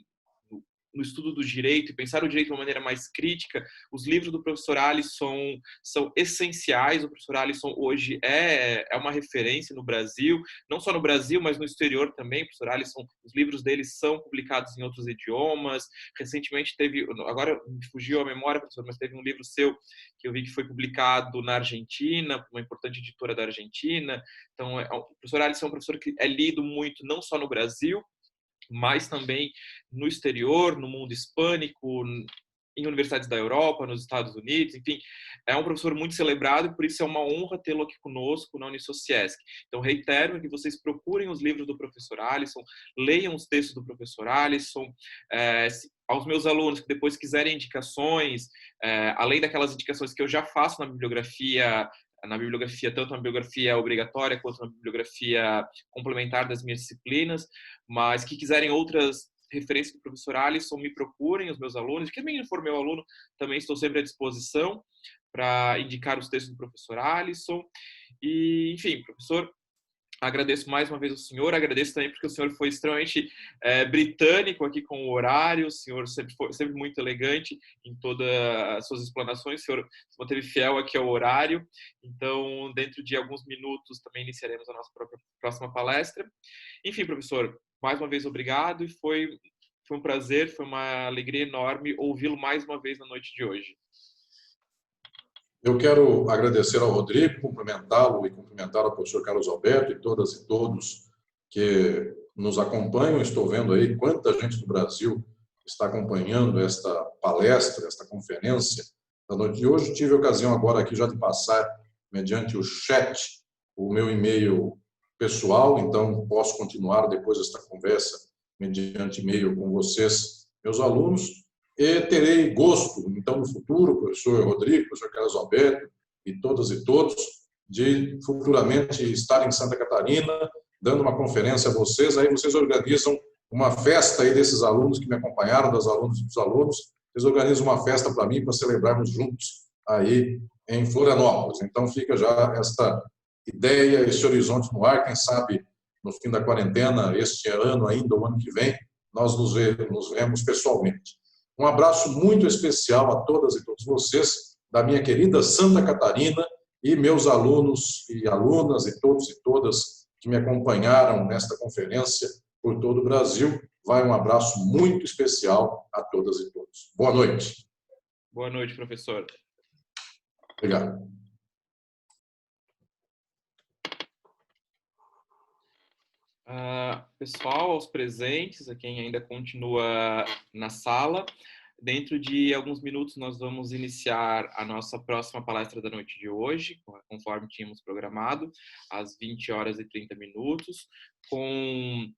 no estudo do direito e pensar o direito de uma maneira mais crítica, os livros do professor Alisson são essenciais. O professor Alisson hoje é uma referência no Brasil, não só no Brasil, mas no exterior também. O professor Alisson, os livros dele são publicados em outros idiomas. Recentemente teve, agora me fugiu a memória, professor, mas teve um livro seu que eu vi que foi publicado na Argentina, uma importante editora da Argentina. Então, o professor Alisson é um professor que é lido muito, não só no Brasil, mas também no exterior, no mundo hispânico, em universidades da Europa, nos Estados Unidos, enfim, é um professor muito celebrado e por isso é uma honra tê-lo aqui conosco na Unisociesc. Então, reitero que vocês procurem os livros do professor Alisson, leiam os textos do professor Alisson, aos meus alunos que depois quiserem indicações, além daquelas indicações que eu já faço na bibliografia, tanto na bibliografia obrigatória quanto na bibliografia complementar das minhas disciplinas, mas que quiserem outras referências do professor Alisson, me procurem, os meus alunos. Quem também for meu aluno, também estou sempre à disposição para indicar os textos do professor Alisson. E, enfim, professor, agradeço mais uma vez ao senhor, agradeço também porque o senhor foi extremamente britânico aqui com o horário, o senhor sempre muito elegante em todas as suas explanações, o senhor se manteve fiel aqui ao horário. Então, dentro de alguns minutos também iniciaremos a nossa próxima palestra. Enfim, professor, mais uma vez obrigado e foi um prazer, foi uma alegria enorme ouvi-lo mais uma vez na noite de hoje. Eu quero agradecer ao Rodrigo, cumprimentá-lo e cumprimentar ao professor Carlos Alberto e todas e todos que nos acompanham. Estou vendo aí quanta gente do Brasil está acompanhando esta palestra, esta conferência da noite de hoje. Tive a ocasião agora aqui já de passar, mediante o chat, o meu e-mail pessoal, então posso continuar depois desta conversa mediante e-mail com vocês, meus alunos. E terei gosto, então, no futuro, professor Rodrigo, professor Carlos Alberto e todas e todos, de futuramente estar em Santa Catarina, dando uma conferência a vocês. Aí vocês organizam uma festa aí desses alunos que me acompanharam, das alunas e dos alunos. Vocês organizam uma festa para mim, para celebrarmos juntos aí em Florianópolis. Então, fica já esta ideia, esse horizonte no ar. Quem sabe, no fim da quarentena, este ano ainda, o ano que vem, nós nos vemos pessoalmente. Um abraço muito especial a todas e todos vocês, da minha querida Santa Catarina, e meus alunos e alunas e todos e todas que me acompanharam nesta conferência por todo o Brasil. vai um abraço muito especial a todas e todos. Boa noite. Boa noite, professor. Obrigado. Pessoal, aos presentes, a quem ainda continua na sala, dentro de alguns minutos nós vamos iniciar a nossa próxima palestra da noite de hoje, conforme tínhamos programado, às 20h30, com